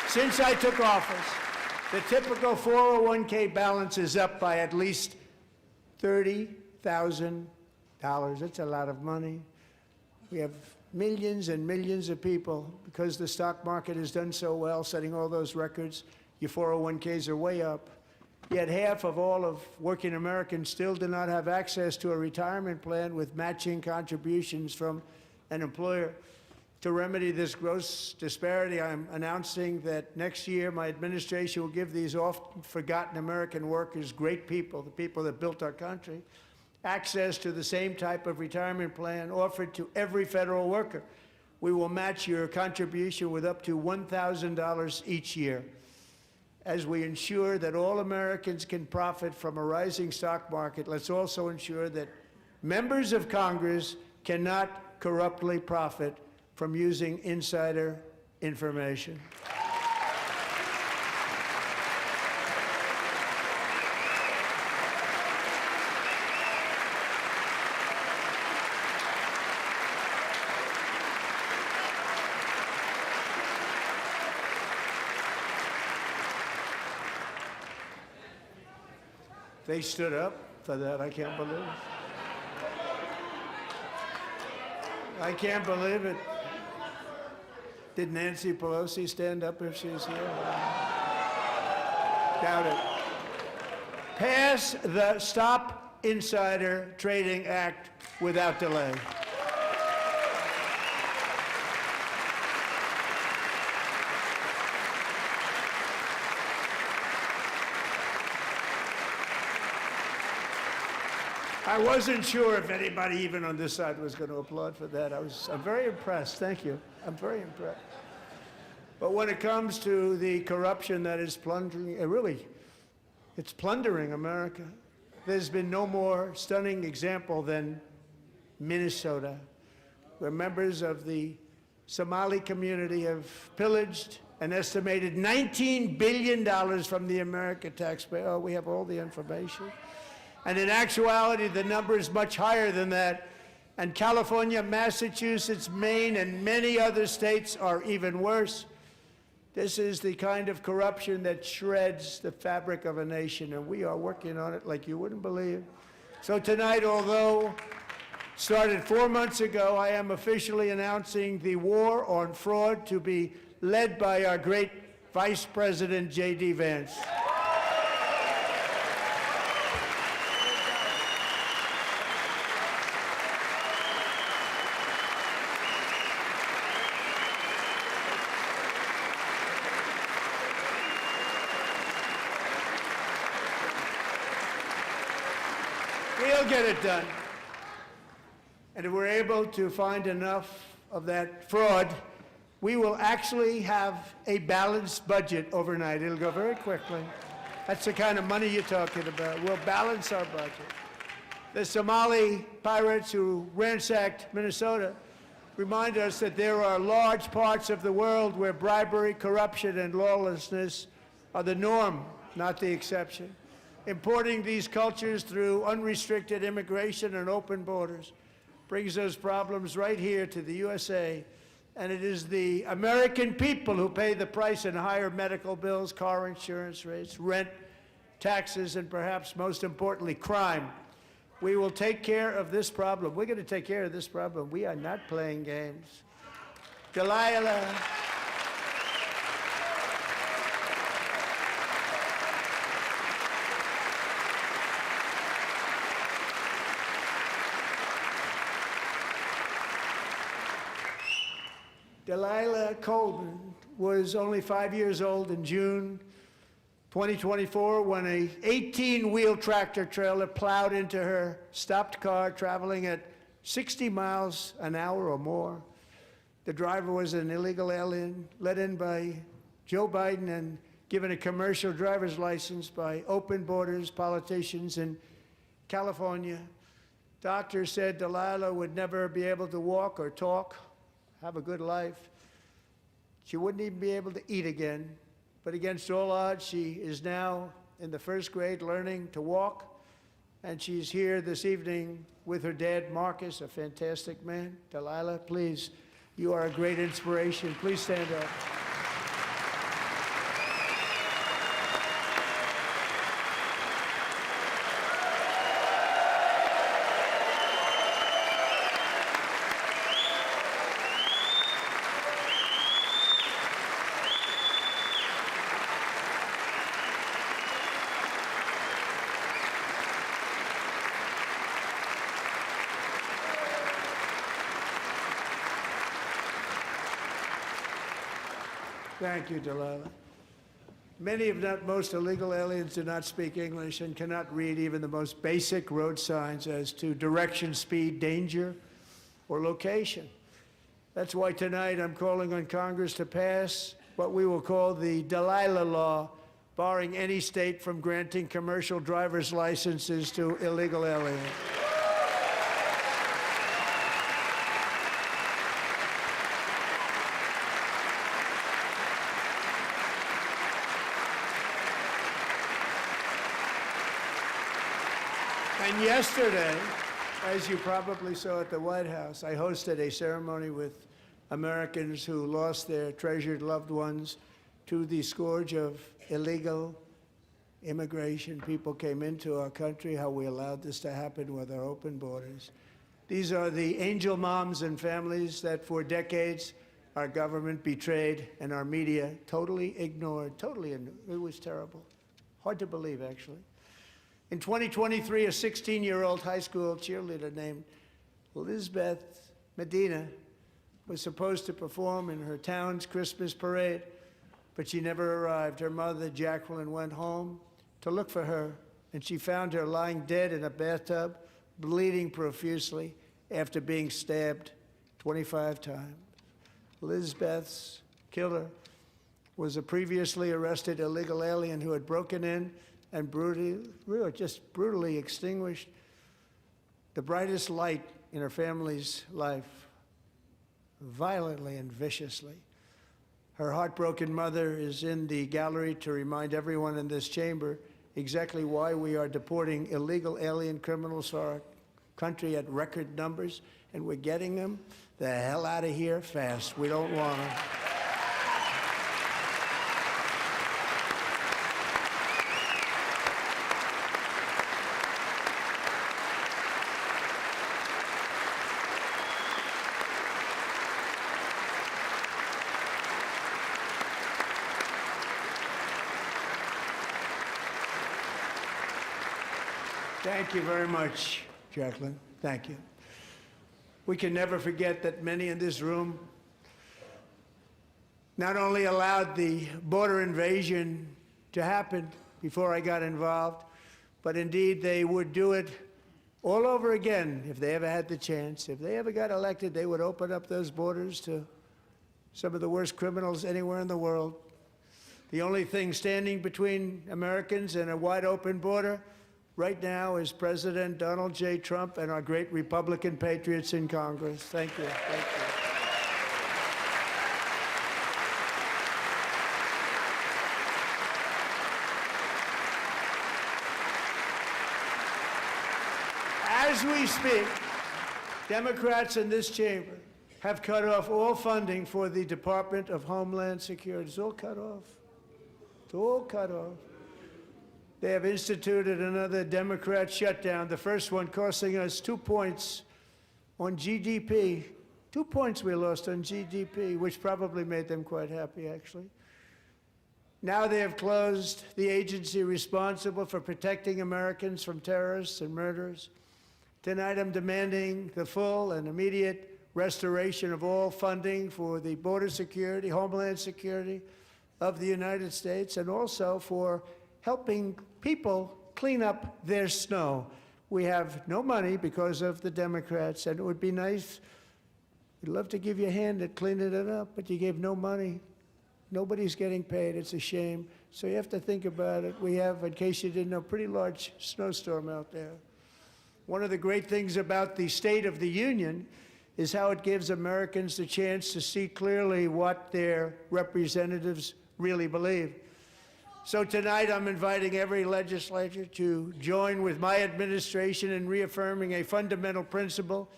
Since I took office, the typical 401k balance is up by at least $30,000. That's a lot of money. We have millions and millions of people, because the stock market has done so well, setting all those records. Your 401ks are way up. Yet half of all of working Americans still do not have access to a retirement plan with matching contributions from an employer. To remedy this gross disparity, I'm announcing that next year my administration will give these often forgotten American workers, great people, the people that built our country, access to the same type of retirement plan offered to every federal worker. We will match your contribution with up to $1,000 each year. As we ensure that all Americans can profit from a rising stock market, let's also ensure that members of Congress cannot corruptly profit from using insider information. They stood up for that. I can't believe it. I can't believe it. Did Nancy Pelosi stand up if she's here? Doubt it. Pass the Stop Insider Trading Act without delay. I wasn't sure if anybody even on this side was going to applaud for that. I'm very impressed. Thank you. I'm very impressed. But when it comes to the corruption that is plundering, it's plundering America. There's been no more stunning example than Minnesota, where members of the Somali community have pillaged an estimated $19 billion from the American taxpayer. Oh, we have all the information. And in actuality, the number is much higher than that. And California, Massachusetts, Maine, and many other states are even worse. This is the kind of corruption that shreds the fabric of a nation, and we are working on it like you wouldn't believe. So tonight, although started 4 months ago, I am officially announcing the war on fraud to be led by our great Vice President, J.D. Vance. We'll get it done. And if we're able to find enough of that fraud, we will actually have a balanced budget overnight. It'll go very quickly. That's the kind of money you're talking about. We'll balance our budget. The Somali pirates who ransacked Minnesota remind us that there are large parts of the world where bribery, corruption, and lawlessness are the norm, not the exception. Importing these cultures through unrestricted immigration and open borders brings those problems right here to the USA. And it is the American people who pay the price in higher medical bills, car insurance rates, rent, taxes, and perhaps most importantly, crime. We will take care of this problem. We're going to take care of this problem. We are not playing games. Delilah. Delilah Coleman was only 5 years old in June 2024 when a 18-wheel tractor trailer plowed into her stopped car traveling at 60 miles an hour or more. The driver was an illegal alien let in by Joe Biden and given a commercial driver's license by open borders politicians in California. Doctors said Delilah would never be able to walk or talk, have a good life. She wouldn't even be able to eat again. But against all odds, she is now in the first grade learning to walk, and she's here this evening with her dad, Marcus, a fantastic man. Delilah, please, you are a great inspiration. Please stand up. Thank you, Delilah. Many, if not most, illegal aliens do not speak English and cannot read even the most basic road signs as to direction, speed, danger, or location. That's why tonight I'm calling on Congress to pass what we will call the Delilah Law, barring any state from granting commercial driver's licenses to illegal aliens. And yesterday, as you probably saw at the White House, I hosted a ceremony with Americans who lost their treasured loved ones to the scourge of illegal immigration. People came into our country, how we allowed this to happen with our open borders. These are the angel moms and families that for decades our government betrayed and our media totally ignored. It was terrible. Hard to believe, actually. In 2023, a 16-year-old high school cheerleader named Elizabeth Medina was supposed to perform in her town's Christmas parade, but she never arrived. Her mother, Jacqueline, went home to look for her, and she found her lying dead in a bathtub, bleeding profusely after being stabbed 25 times. Elizabeth's killer was a previously arrested illegal alien who had broken in and brutally extinguished the brightest light in her family's life, violently and viciously. Her heartbroken mother is in the gallery to remind everyone in this chamber exactly why we are deporting illegal alien criminals to our country at record numbers, and we're getting them the hell out of here fast. We don't want them. Thank you very much, Jacqueline. Thank you. We can never forget that many in this room not only allowed the border invasion to happen before I got involved, but indeed they would do it all over again if they ever had the chance. If they ever got elected, they would open up those borders to some of the worst criminals anywhere in the world. The only thing standing between Americans and a wide open border right now is President Donald J. Trump and our great Republican patriots in Congress. Thank you. Thank you. As we speak, Democrats in this chamber have cut off all funding for the Department of Homeland Security. It's all cut off. It's all cut off. They have instituted another Democrat shutdown, the first one costing us 2 points on GDP. 2 points we lost on GDP, which probably made them quite happy, actually. Now they have closed the agency responsible for protecting Americans from terrorists and murderers. Tonight I'm demanding the full and immediate restoration of all funding for the border security, homeland security of the United States, and also for helping people clean up their snow. We have no money because of the Democrats, and it would be nice, we'd love to give you a hand at cleaning it up, but you gave no money. Nobody's getting paid. It's a shame. So you have to think about it. We have, in case you didn't know, a pretty large snowstorm out there. One of the great things about the State of the Union is how it gives Americans the chance to see clearly what their representatives really believe. So tonight I'm inviting every legislator to join with my administration in reaffirming a fundamental principle.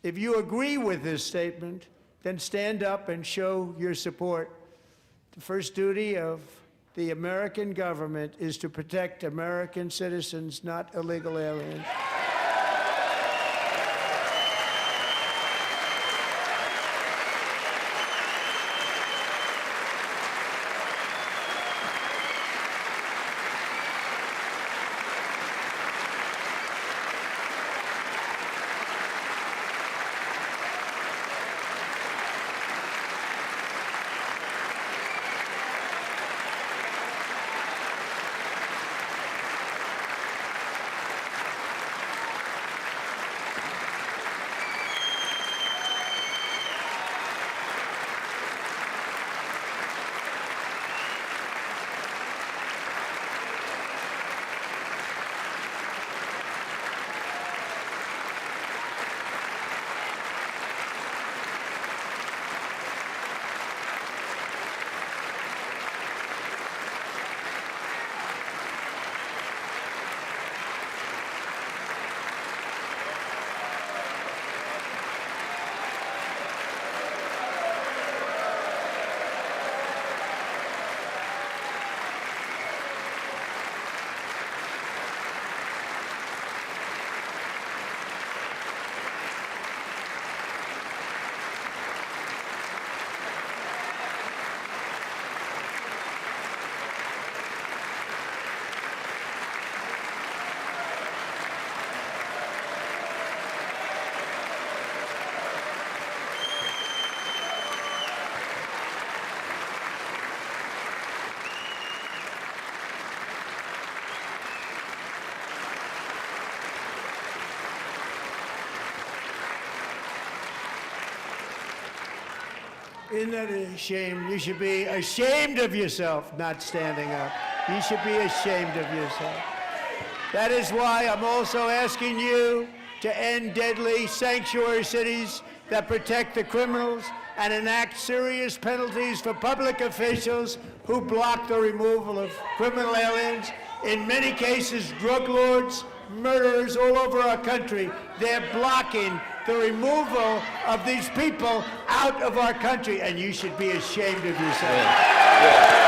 If you agree with this statement, then stand up and show your support. The first duty of the American government is to protect American citizens, not illegal aliens. Isn't that a shame? You should be ashamed of yourself not standing up. You should be ashamed of yourself. That is why I'm also asking you to end deadly sanctuary cities that protect the criminals and enact serious penalties for public officials who block the removal of criminal aliens. In many cases, drug lords, murderers all over our country, they're blocking the removal of these people out of our country, and you should be ashamed of yourself. Yeah.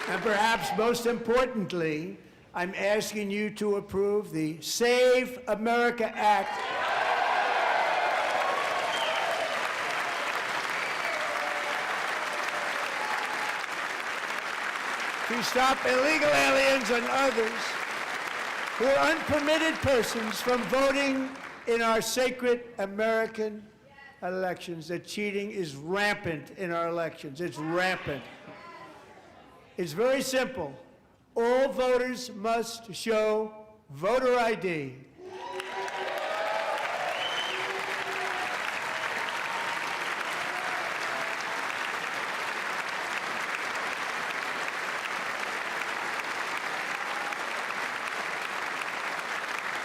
And perhaps most importantly, I'm asking you to approve the Save America Act. To stop illegal aliens and others who are unpermitted persons from voting in our sacred American elections. The cheating is rampant in our elections. It's rampant. It's very simple. All voters must show voter ID.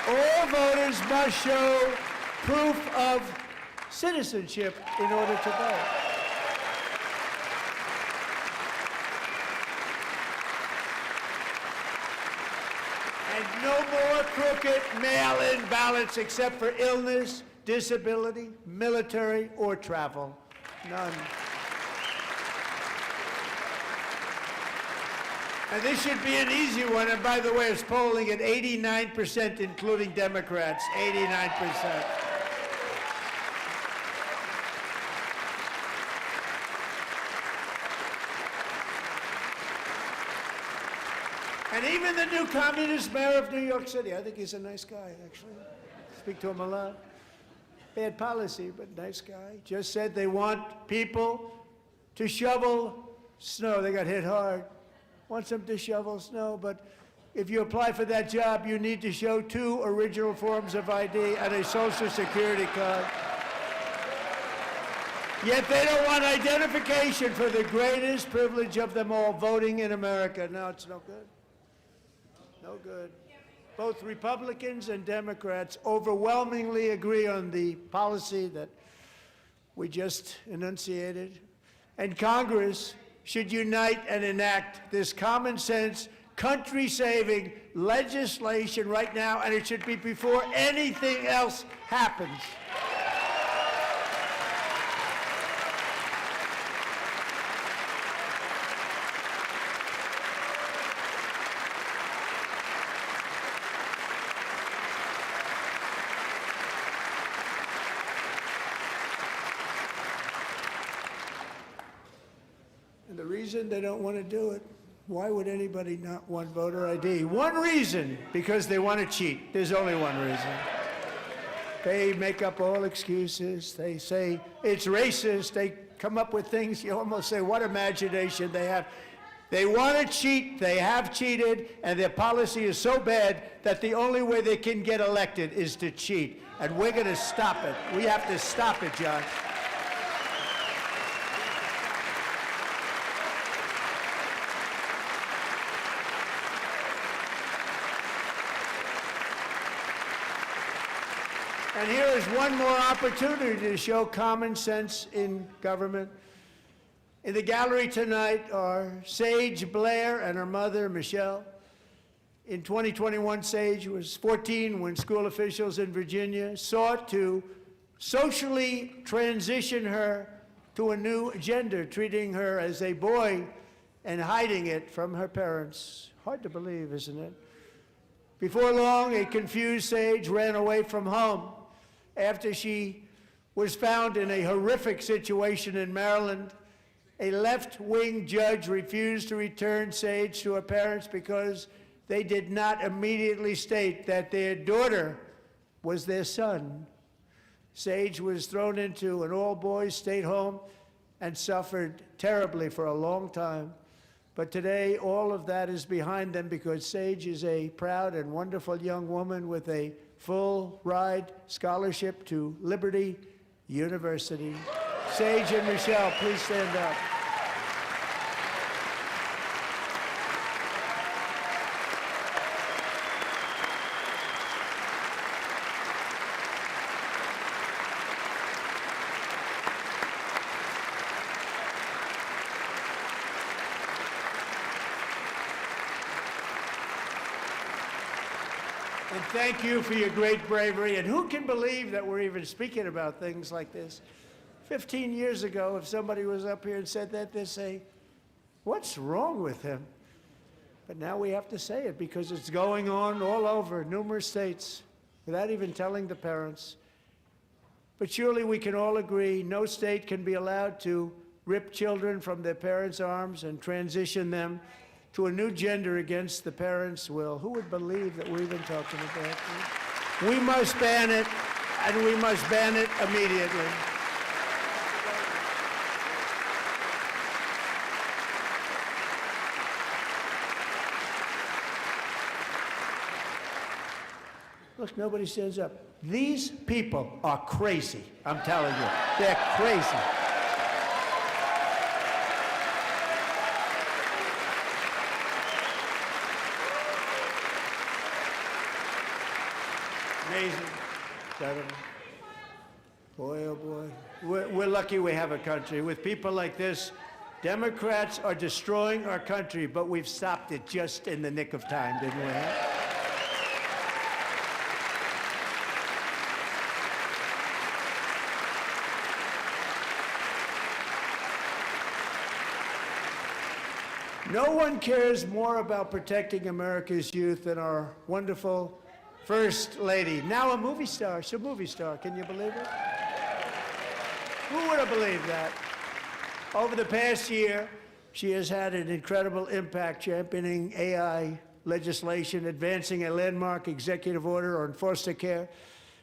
All voters must show proof of citizenship in order to vote. And no more crooked mail-in ballots except for illness, disability, military, or travel. None. And this should be an easy one. And by the way, it's polling at 89%, including Democrats. 89%. And even the new communist mayor of New York City, I think he's a nice guy, actually. Speak to him a lot. Bad policy, but nice guy. Just said they want people to shovel snow. They got hit hard. Wants them to shovel snow, but if you apply for that job, you need to show 2 original forms of ID and a Social Security card. Yet they don't want identification for the greatest privilege of them all, voting in America. No, it's no good. No good. Both Republicans and Democrats overwhelmingly agree on the policy that we just enunciated. And Congress should unite and enact this common sense, country-saving legislation right now, and it should be before anything else happens. And the reason they don't want to do it, why would anybody not want voter ID? One reason, because they want to cheat. There's only one reason. They make up all excuses. They say it's racist. They come up with things you almost say, what imagination they have. They want to cheat. They have cheated, and their policy is so bad that the only way they can get elected is to cheat. And we're going to stop it. We have to stop it, John. And here is one more opportunity to show common sense in government. In the gallery tonight are Sage Blair and her mother, Michelle. In 2021, Sage was 14 when school officials in Virginia sought to socially transition her to a new gender, treating her as a boy and hiding it from her parents. Hard to believe, isn't it? Before long, a confused Sage ran away from home after she was found in a horrific situation in Maryland. A left-wing judge refused to return Sage to her parents because they did not immediately state that their daughter was their son. Sage was thrown into an all-boys state home and suffered terribly for a long time. But today, all of that is behind them because Sage is a proud and wonderful young woman with a full-ride scholarship to Liberty University. Sage and Michelle, please stand up. And thank you for your great bravery. And who can believe that we're even speaking about things like this? 15 years ago, if somebody was up here and said that, they'd say, what's wrong with him? But now we have to say it because it's going on all over numerous states without even telling the parents. But surely we can all agree no state can be allowed to rip children from their parents' arms and transition them to a new gender against the parents' will. Who would believe that we're even talking about this? We must ban it, and we must ban it immediately. Look, nobody stands up. These people are crazy, I'm telling you. They're crazy. Amazing, gentlemen. Boy, oh boy. We're lucky we have a country. With people like this, Democrats are destroying our country, but we've stopped it just in the nick of time, didn't we? No one cares more about protecting America's youth than our wonderful First Lady. Now a movie star. She's a movie star. Can you believe it? Who would have believed that? Over the past year, she has had an incredible impact championing AI legislation, advancing a landmark executive order on foster care,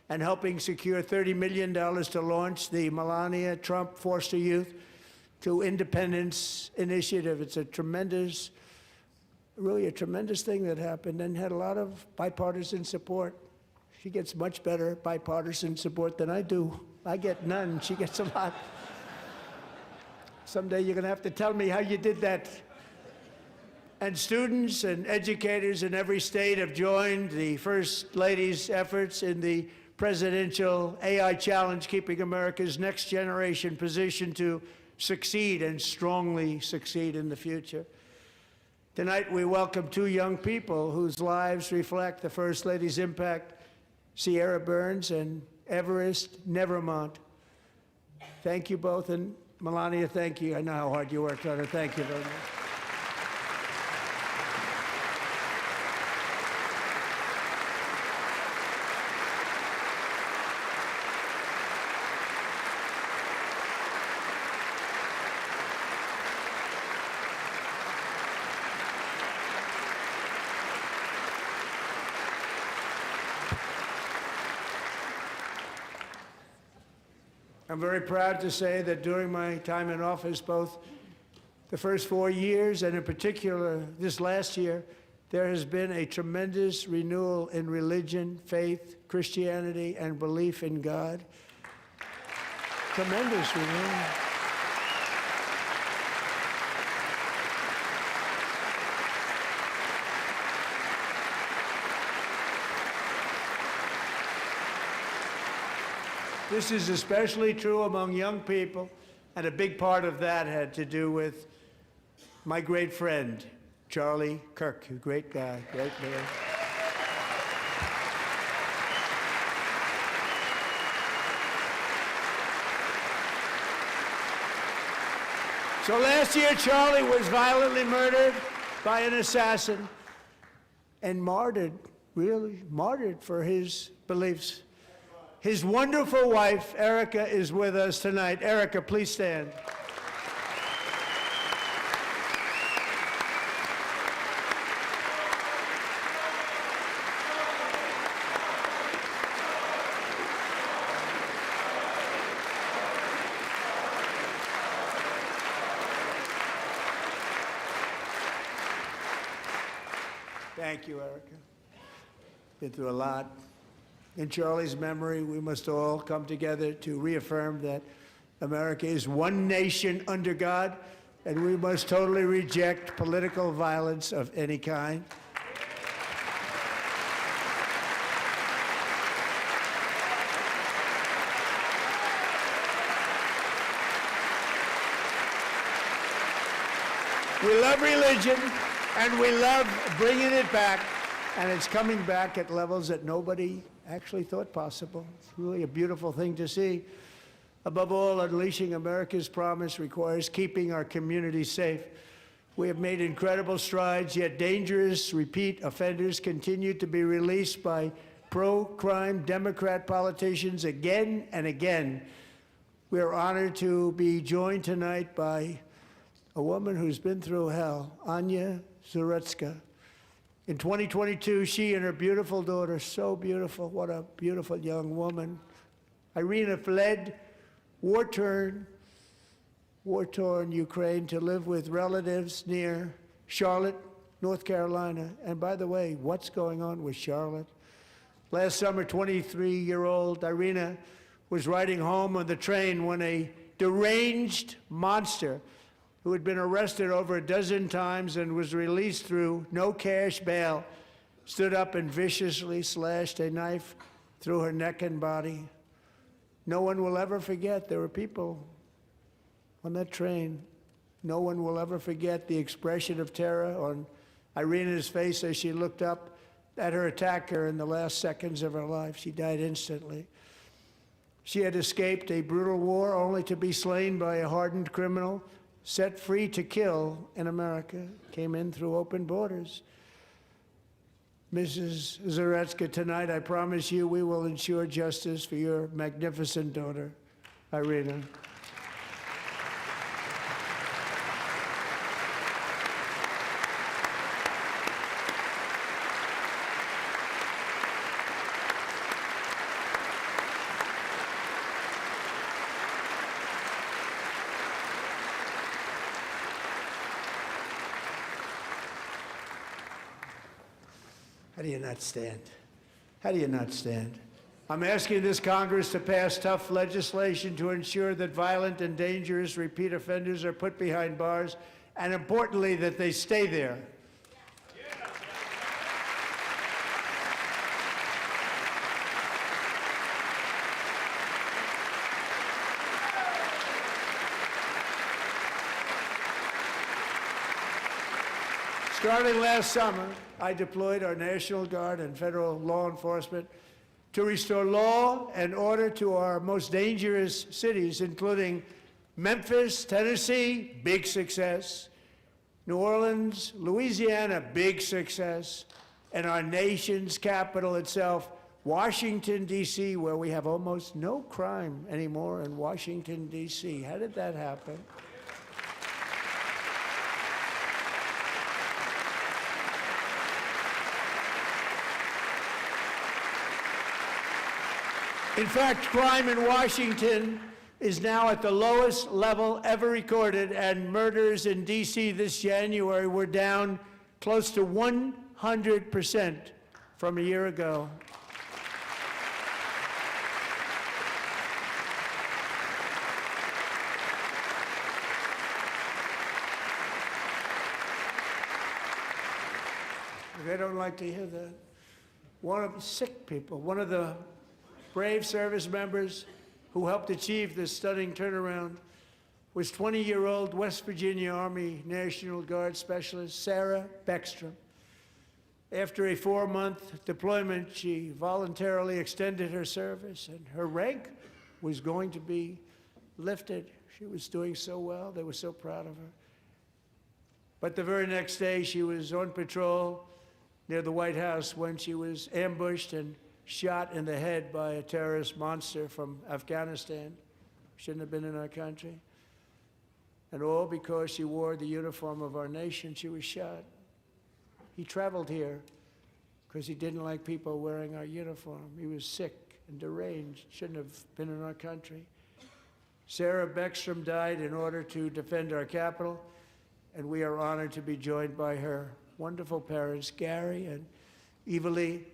and helping secure $30 million to launch the Melania Trump Foster Youth to Independence Initiative. It's a tremendous, really a tremendous thing that happened and had a lot of bipartisan support. She gets much better bipartisan support than I do. I get none. She gets a lot. Someday you're going to have to tell me how you did that. And students and educators in every state have joined the First Lady's efforts in the presidential AI challenge, keeping America's next generation positioned to succeed and strongly succeed in the future. Tonight, we welcome two young people whose lives reflect the First Lady's impact, Sierra Burns and Everest Nevermont. Thank you both, and Melania, thank you. I know how hard you worked on it. Thank you very much. I'm very proud to say that during my time in office, both the first 4 years and in particular this last year, there has been a tremendous renewal in religion, faith, Christianity, and belief in God. Tremendous renewal. This is especially true among young people, and a big part of that had to do with my great friend, Charlie Kirk, a great guy, great man. So last year, Charlie was violently murdered by an assassin and martyred, really martyred for his beliefs. His wonderful wife, Erica, is with us tonight. Erica, please stand. Thank you, Erica. Been through a lot. In Charlie's memory, we must all come together to reaffirm that America is one nation under God, and we must totally reject political violence of any kind. We love religion, and we love bringing it back, and it's coming back at levels that nobody actually thought possible. It's really a beautiful thing to see. Above all, unleashing America's promise requires keeping our communities safe. We have made incredible strides, yet dangerous repeat offenders continue to be released by pro-crime Democrat politicians again and again. We are honored to be joined tonight by a woman who's been through hell, Anya Zarutska. In 2022, she and her beautiful daughter, so beautiful, what a beautiful young woman, Irina, fled war-torn Ukraine to live with relatives near Charlotte, North Carolina. And by the way, what's going on with Charlotte? Last summer, 23-year-old Irina was riding home on the train when a deranged monster who had been arrested over a dozen times and was released through no cash bail, stood up and viciously slashed a knife through her neck and body. No one will ever forget. There were people on that train. No one will ever forget the expression of terror on Irina's face as she looked up at her attacker in the last seconds of her life. She died instantly. She had escaped a brutal war only to be slain by a hardened criminal set free to kill in America came in through open borders. Mrs. Zaretsky, tonight I promise you we will ensure justice for your magnificent daughter, Irina. How do you not stand? How do you not stand? I'm asking this Congress to pass tough legislation to ensure that violent and dangerous repeat offenders are put behind bars, and importantly, that they stay there. Starting last summer, I deployed our National Guard and federal law enforcement to restore law and order to our most dangerous cities, including Memphis, Tennessee, big success, New Orleans, Louisiana, big success, and our nation's capital itself, Washington, D.C., where we have almost no crime anymore in Washington, D.C. How did that happen? In fact, crime in Washington is now at the lowest level ever recorded, and murders in D.C. this January were down close to 100% from a year ago. They don't like to hear that. One of the sick people, one of the brave service members who helped achieve this stunning turnaround was 20-year-old West Virginia Army National Guard Specialist Sarah Beckstrom. After a 4-month deployment, she voluntarily extended her service, and her rank was going to be lifted. She was doing so well. They were so proud of her. But the very next day, she was on patrol near the White House when she was ambushed and shot in the head by a terrorist monster from Afghanistan. Shouldn't have been in our country. And all because she wore the uniform of our nation, she was shot. He traveled here because he didn't like people wearing our uniform. He was sick and deranged, shouldn't have been in our country. Sarah Beckstrom died in order to defend our capital, and we are honored to be joined by her wonderful parents, Gary and Eva Lee.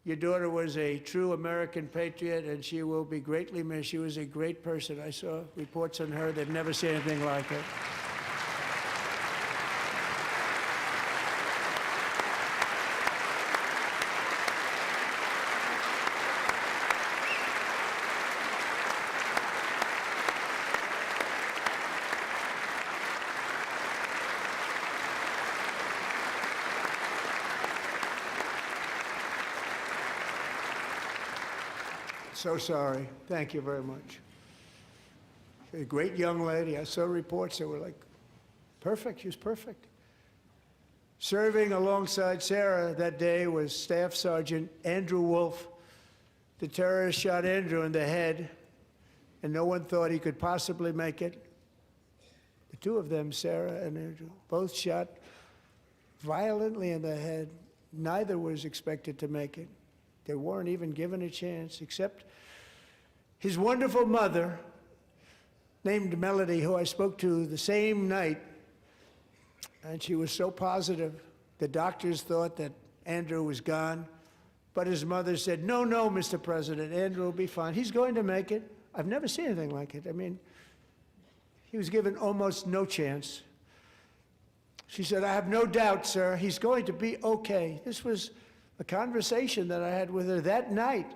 Your daughter was a true American patriot, and she will be greatly missed. She was a great person. I saw reports on her. They've never seen anything like it. So sorry. Thank you very much. A great young lady. I saw reports that were like, perfect. She was perfect. Serving alongside Sarah that day was Staff Sergeant Andrew Wolf. The terrorist shot Andrew in the head, and no one thought he could possibly make it. The two of them, Sarah and Andrew, both shot violently in the head. Neither was expected to make it. They weren't even given a chance, except his wonderful mother, named Melody, who I spoke to the same night, and she was so positive. The doctors thought that Andrew was gone, but his mother said, no, Mr. President, Andrew will be fine. He's going to make it. I've never seen anything like it. I mean, he was given almost no chance. She said, I have no doubt, sir, he's going to be okay. This was a conversation that I had with her that night,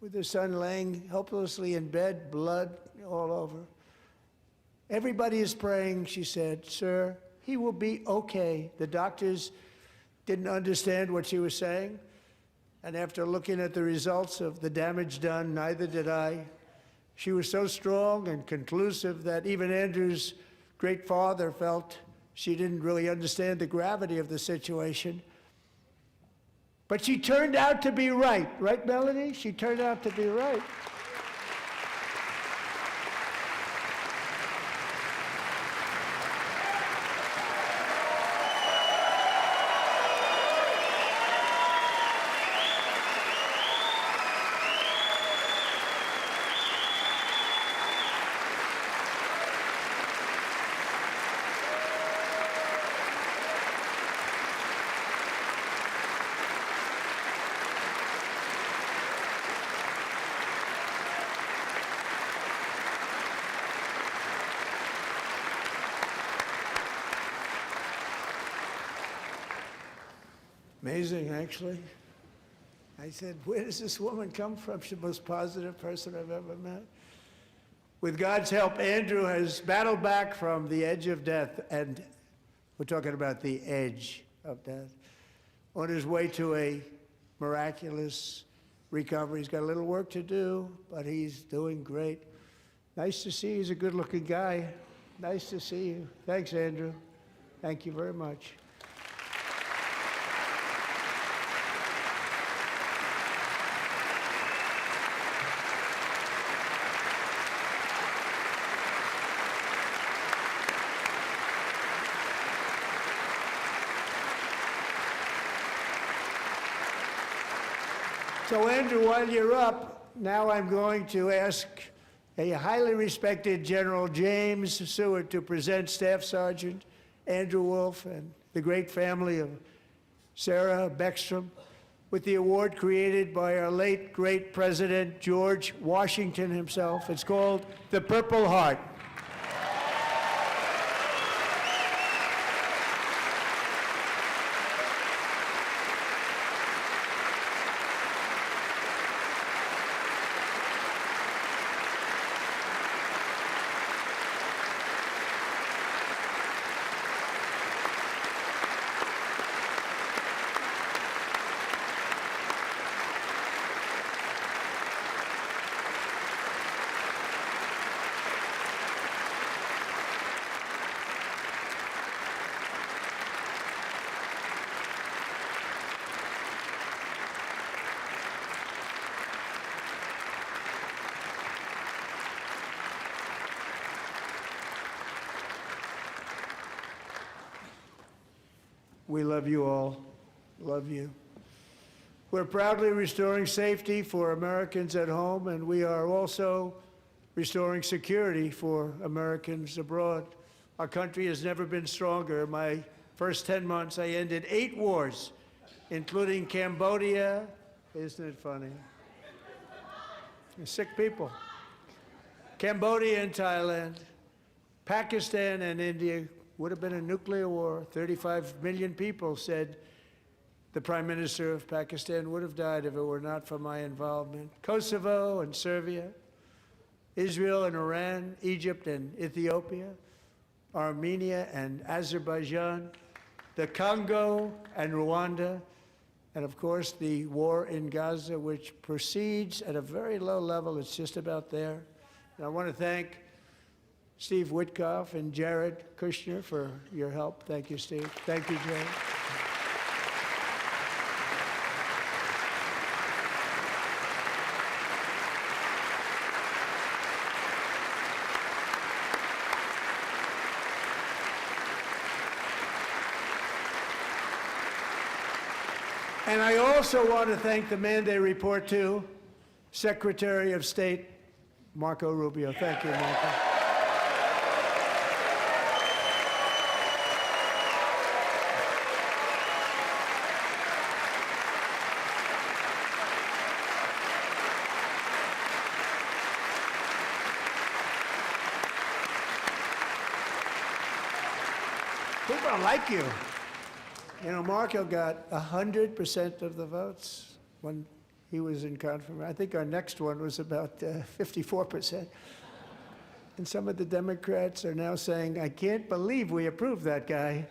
with her son laying helplessly in bed, blood all over. Everybody is praying, she said, sir, he will be okay. The doctors didn't understand what she was saying, and after looking at the results of the damage done, neither did I. She was so strong and conclusive that even Andrew's great father felt she didn't really understand the gravity of the situation. But she turned out to be right. Right, Melanie? She turned out to be right. Amazing, actually. I said, where does this woman come from? She's the most positive person I've ever met. With God's help, Andrew has battled back from the edge of death, and we're talking about the edge of death, on his way to a miraculous recovery. He's got a little work to do, but he's doing great. Nice to see you. He's a good-looking guy. Nice to see you. Thanks, Andrew. Thank you very much. So, Andrew, while you're up, now I'm going to ask a highly respected General James Seward to present Staff Sergeant Andrew Wolf and the great family of Sarah Beckstrom with the award created by our late, great President George Washington himself. It's called the Purple Heart. We love you all. Love you. We're proudly restoring safety for Americans at home, and we are also restoring security for Americans abroad. Our country has never been stronger. In my first 10 months, I ended 8 wars, including Cambodia. Isn't it funny? Sick people. Cambodia and Thailand, Pakistan and India. Would have been a nuclear war. 35 million people said the Prime Minister of Pakistan would have died if it were not for my involvement. Kosovo and Serbia, Israel and Iran, Egypt and Ethiopia, Armenia and Azerbaijan, the Congo and Rwanda, and of course the war in Gaza, which proceeds at a very low level. It's just about there. And I want to thank Steve Witkoff and Jared Kushner for your help. Thank you, Steve. Thank you, Jared. And I also want to thank the man they report to, Secretary of State Marco Rubio. Thank you, Marco. People don't like you. You know, Marco got 100% of the votes when he was in confirmation. I think our next one was about 54%. And some of the Democrats are now saying, I can't believe we approved that guy.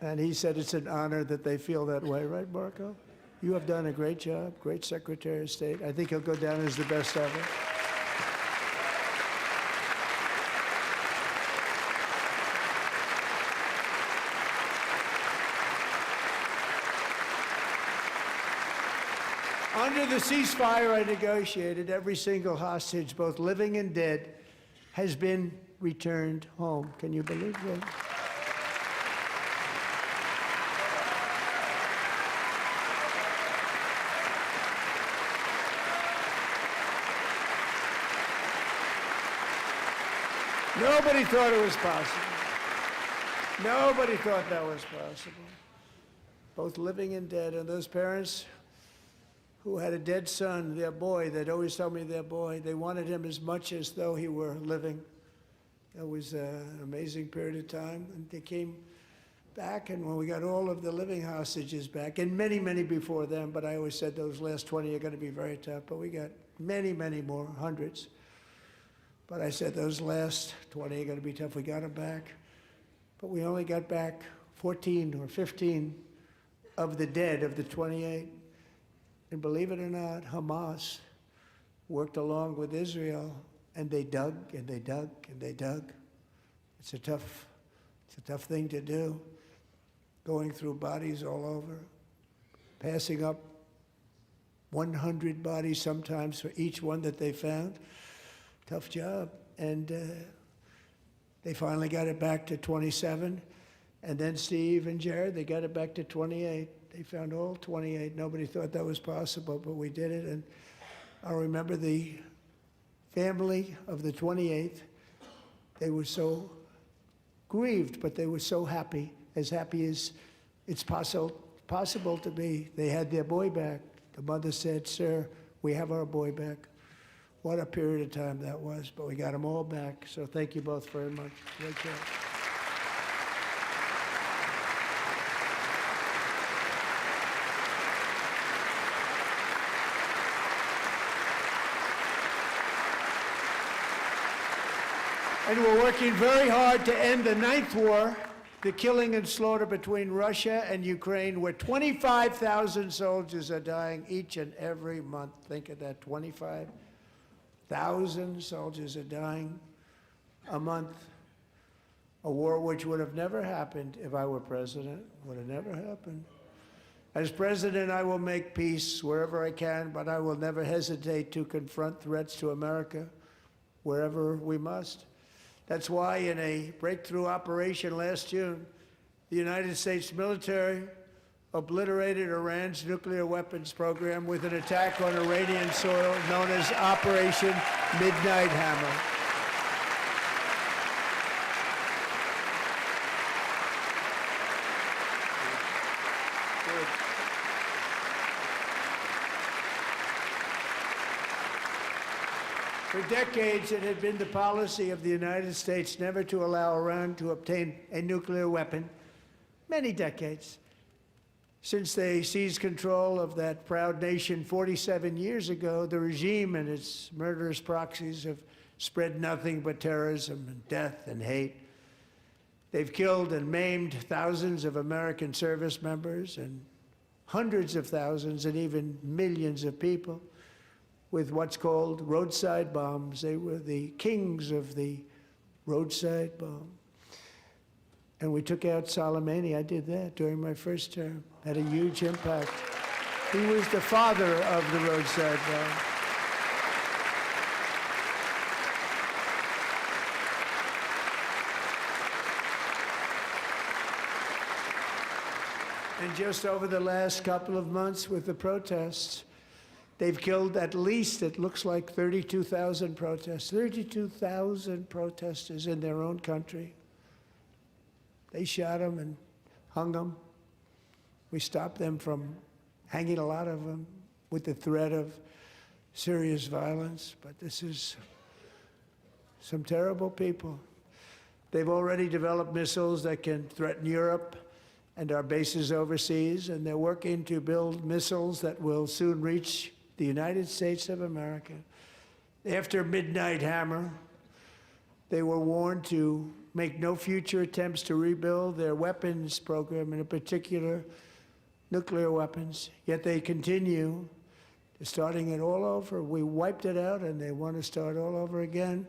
And he said it's an honor that they feel that way, right, Marco? You have done a great job, great Secretary of State. I think he'll go down as the best ever. Under the ceasefire I negotiated, every single hostage, both living and dead, has been returned home. Can you believe that? Nobody thought it was possible. Nobody thought that was possible. Both living and dead. And those parents who had a dead son, their boy, they'd always tell me their boy, they wanted him as much as though he were living. It was an amazing period of time. And they came back, and when we got all of the living hostages back, and many, many before them, but I always said those last 20 are going to be very tough, but we got many, many more, hundreds. But I said those last 20 are going to be tough. We got them back. But we only got back 14 or 15 of the dead of the 28. And believe it or not, Hamas worked along with Israel, and they dug and they dug and they dug. It's a tough thing to do, going through bodies all over, passing up 100 bodies sometimes for each one that they found. Tough job. And they finally got it back to 27. And then Steve and Jared, they got it back to 28. They found all 28. Nobody thought that was possible, but we did it. And I remember the family of the 28th. They were so grieved, but they were so happy as it's possible to be. They had their boy back. The mother said, "Sir, we have our boy back." What a period of time that was, but we got them all back. So thank you both very much. Great job. And we're working very hard to end the 9th war, the killing and slaughter between Russia and Ukraine, where 25,000 soldiers are dying each and every month. Think of that, 25,000 soldiers are dying a month. A war which would have never happened if I were president, would have never happened. As president, I will make peace wherever I can, but I will never hesitate to confront threats to America wherever we must. That's why in a breakthrough operation last June, the United States military obliterated Iran's nuclear weapons program with an attack on Iranian soil known as Operation Midnight Hammer. For decades, it had been the policy of the United States never to allow Iran to obtain a nuclear weapon. Many decades. Since they seized control of that proud nation 47 years ago, the regime and its murderous proxies have spread nothing but terrorism and death and hate. They've killed and maimed thousands of American service members and hundreds of thousands and even millions of people with what's called roadside bombs. They were the kings of the roadside bomb. And we took out Soleimani. I did that during my first term. Had a huge impact. He was the father of the roadside bomb. And just over the last couple of months with the protests, they've killed at least, it looks like, 32,000 protesters. 32,000 protesters in their own country. They shot them and hung them. We stopped them from hanging a lot of them with the threat of serious violence. But this is some terrible people. They've already developed missiles that can threaten Europe and our bases overseas, and they're working to build missiles that will soon reach the United States of America. After Midnight Hammer, they were warned to make no future attempts to rebuild their weapons program, and in particular, nuclear weapons. Yet they continue, starting it all over. We wiped it out, and they want to start all over again,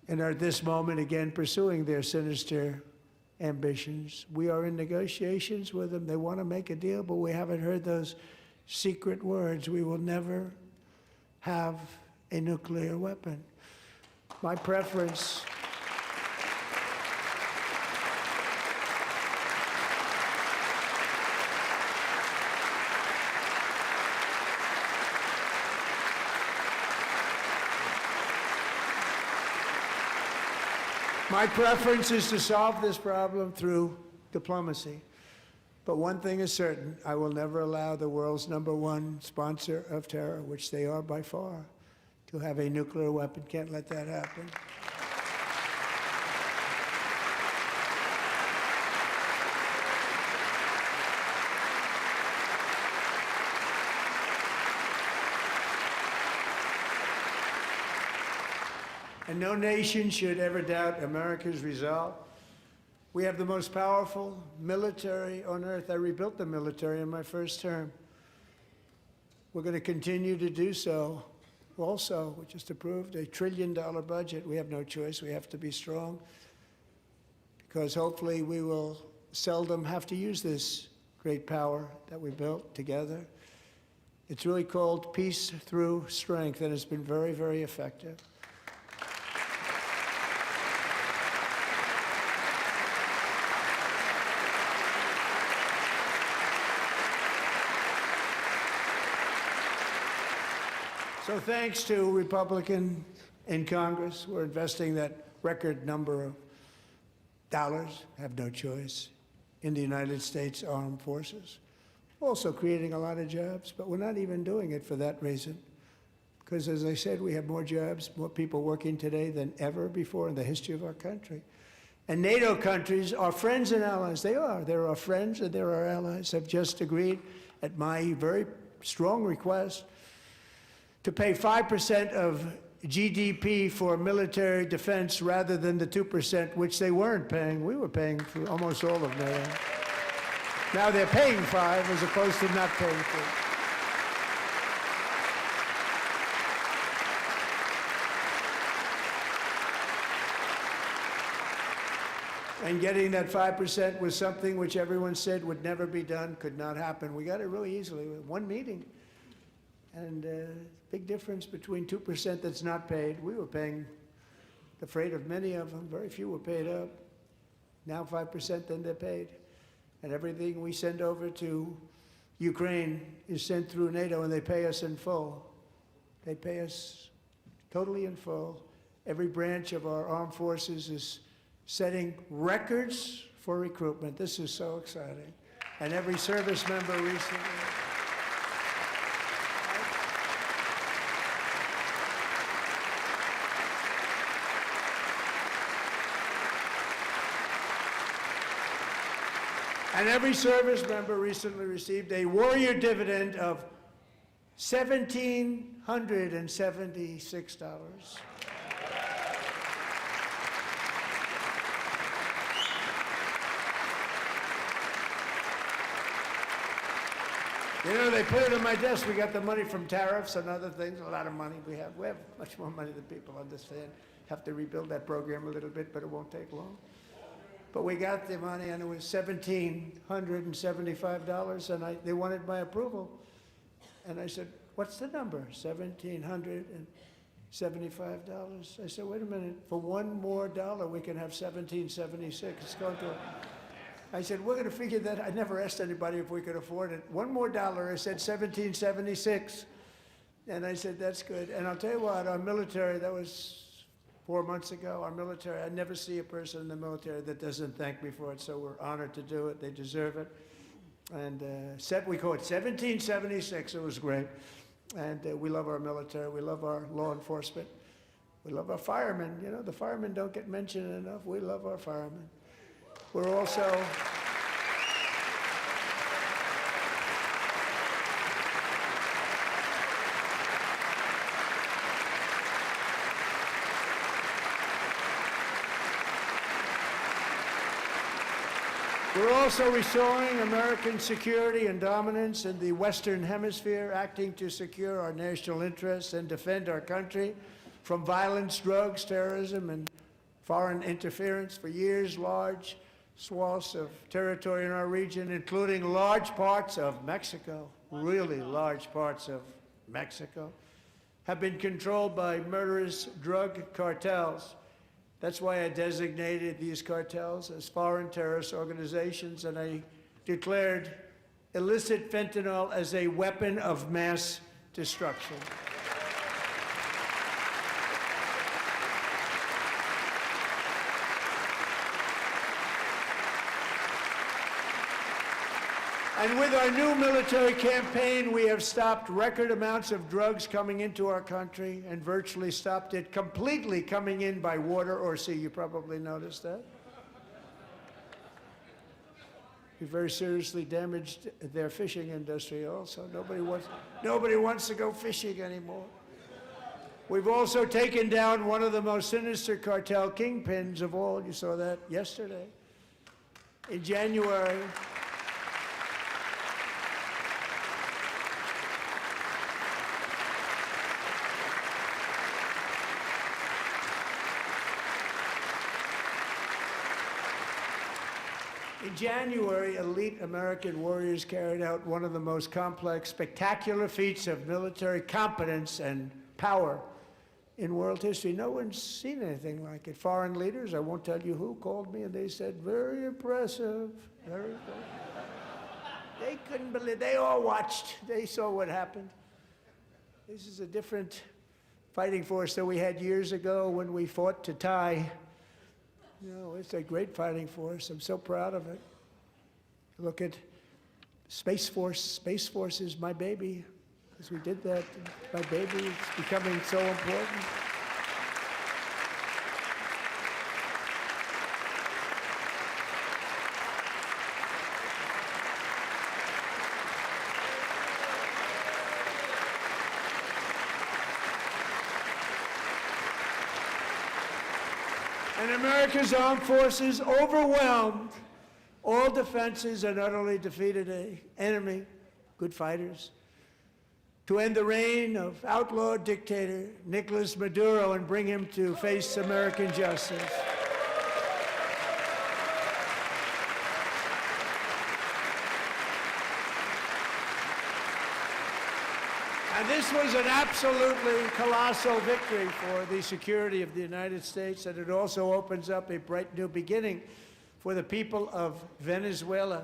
and are at this moment again pursuing their sinister ambitions. We are in negotiations with them. They want to make a deal, but we haven't heard those secret words. We will never have a nuclear weapon. My preference is to solve this problem through diplomacy. But one thing is certain, I will never allow the world's #1 sponsor of terror, which they are by far, to have a nuclear weapon. Can't let that happen. And no nation should ever doubt America's resolve. We have the most powerful military on earth. I rebuilt the military in my first term. We're going to continue to do so. Also, we just approved a $1 trillion budget. We have no choice. We have to be strong because hopefully we will seldom have to use this great power that we built together. It's really called peace through strength, and it's been very, very effective. So thanks to Republicans in Congress, we're investing that record number of dollars, have no choice, in the United States Armed Forces. Also creating a lot of jobs, but we're not even doing it for that reason. Because as I said, we have more jobs, more people working today than ever before in the history of our country. And NATO countries are friends and allies. They are. They're our friends and they're our allies, have just agreed at my very strong request to pay 5% of GDP for military defense rather than the 2%, which they weren't paying. We were paying for almost all of NATO. Now they're paying 5 as opposed to not paying 4. And getting that 5% was something which everyone said would never be done, could not happen. We got it really easily with one meeting. And big difference between 2% that's not paid. We were paying the freight of many of them. Very few were paid up. Now 5%, then they're paid. And everything we send over to Ukraine is sent through NATO, and they pay us in full. They pay us totally in full. Every branch of our armed forces is setting records for recruitment. This is so exciting. And every service member recently. And every service member recently received a warrior dividend of $1,776. You know, they put it on my desk. We got the money from tariffs and other things, a lot of money we have. We have much more money than people understand. Have to rebuild that program a little bit, but it won't take long. But we got the money, and it was $1,775, and they wanted my approval. And I said, what's the number? $1,775. I said, wait a minute, for $1 more we can have $1,776. It's going to. I said, we're going to figure that. I never asked anybody if we could afford it. $1 more, I said $1,776. And I said, that's good. And I'll tell you what, our military, that was 4 months ago, our military, I never see a person in the military that doesn't thank me for it, so we're honored to do it. They deserve it. And we call it 1776. It was great. And we love our military. We love our law enforcement. We love our firemen. You know, the firemen don't get mentioned enough. We love our firemen. We're also... We're also restoring American security and dominance in the Western Hemisphere, acting to secure our national interests and defend our country from violence, drugs, terrorism, and foreign interference. For years, large swaths of territory in our region, including large parts of Mexico, really large parts of Mexico, have been controlled by murderous drug cartels. That's why I designated these cartels as foreign terrorist organizations, and I declared illicit fentanyl as a weapon of mass destruction. And with our new military campaign, we have stopped record amounts of drugs coming into our country and virtually stopped it completely coming in by water or sea. You probably noticed that. We very seriously damaged their fishing industry also. Nobody wants to go fishing anymore. We've also taken down one of the most sinister cartel kingpins of all. You saw that yesterday. In January, elite American warriors carried out one of the most complex, spectacular feats of military competence and power in world history. No one's seen anything like it. Foreign leaders, I won't tell you who, called me and they said, very impressive, very impressive. They couldn't believe, they all watched, they saw what happened. This is a different fighting force than we had years ago when we fought to tie. You know, it's a great fighting force. I'm so proud of it. Look at Space Force. Space Force is my baby, because we did that. My baby is becoming so important. And America's armed forces overwhelmed all defenses and utterly defeated an enemy, good fighters, to end the reign of outlaw dictator Nicolas Maduro and bring him to face American justice. And this was an absolutely colossal victory for the security of the United States, and it also opens up a bright new beginning for the people of Venezuela.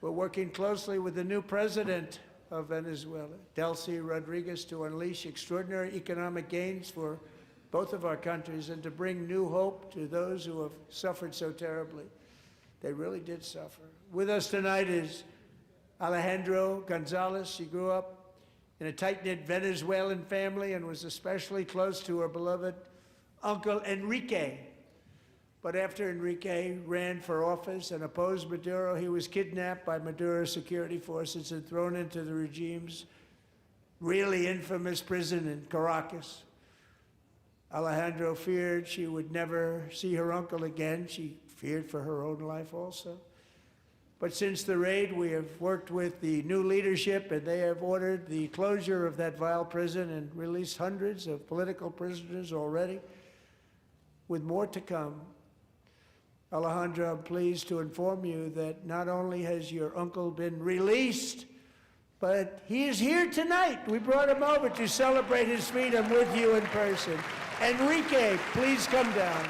We're working closely with the new president of Venezuela, Delcy Rodriguez, to unleash extraordinary economic gains for both of our countries and to bring new hope to those who have suffered so terribly. They really did suffer. With us tonight is Alejandro Gonzalez. She grew up in a tight-knit Venezuelan family and was especially close to her beloved uncle Enrique. But after Enrique ran for office and opposed Maduro, he was kidnapped by Maduro's security forces and thrown into the regime's really infamous prison in Caracas. Alejandro feared she would never see her uncle again. She feared for her own life also. But since the raid, we have worked with the new leadership, and they have ordered the closure of that vile prison and released hundreds of political prisoners already, with more to come. Alejandro, I'm pleased to inform you that not only has your uncle been released, but he is here tonight. We brought him over to celebrate his freedom with you in person. Enrique, please come down.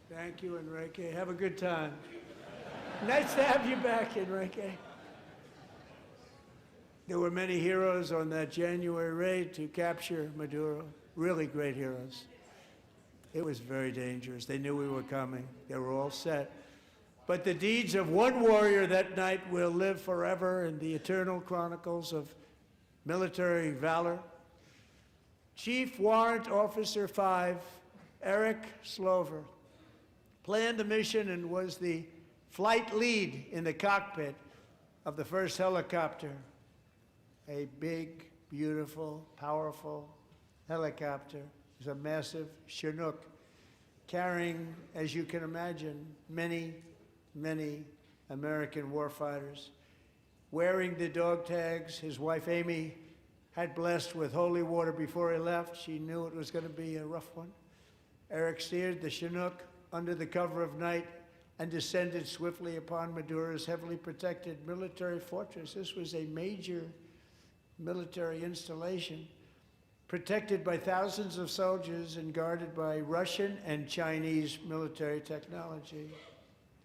Thank you, Enrique. Have a good time. Nice to have you back, Enrique. There were many heroes on that January raid to capture Maduro, really great heroes. It was very dangerous. They knew we were coming. They were all set. But the deeds of one warrior that night will live forever in the eternal chronicles of military valor. Chief Warrant Officer 5, Eric Slover, planned the mission and was the flight lead in the cockpit of the first helicopter, a big, beautiful, powerful helicopter. It was a massive Chinook carrying, as you can imagine, many, many American warfighters. Wearing the dog tags his wife Amy had blessed with holy water before he left. She knew it was going to be a rough one. Eric steered the Chinook under the cover of night and descended swiftly upon Maduro's heavily protected military fortress. This was a major military installation, protected by thousands of soldiers and guarded by Russian and Chinese military technology.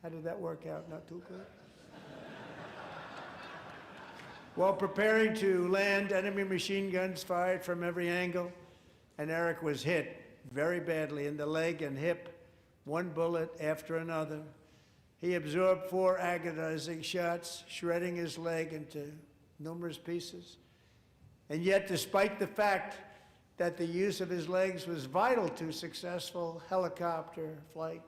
How did that work out? Not too good. While preparing to land, enemy machine guns fired from every angle, and Eric was hit very badly in the leg and hip, one bullet after another. He absorbed 4 agonizing shots, shredding his leg into numerous pieces. And yet, despite the fact that the use of his legs was vital to successful helicopter flight,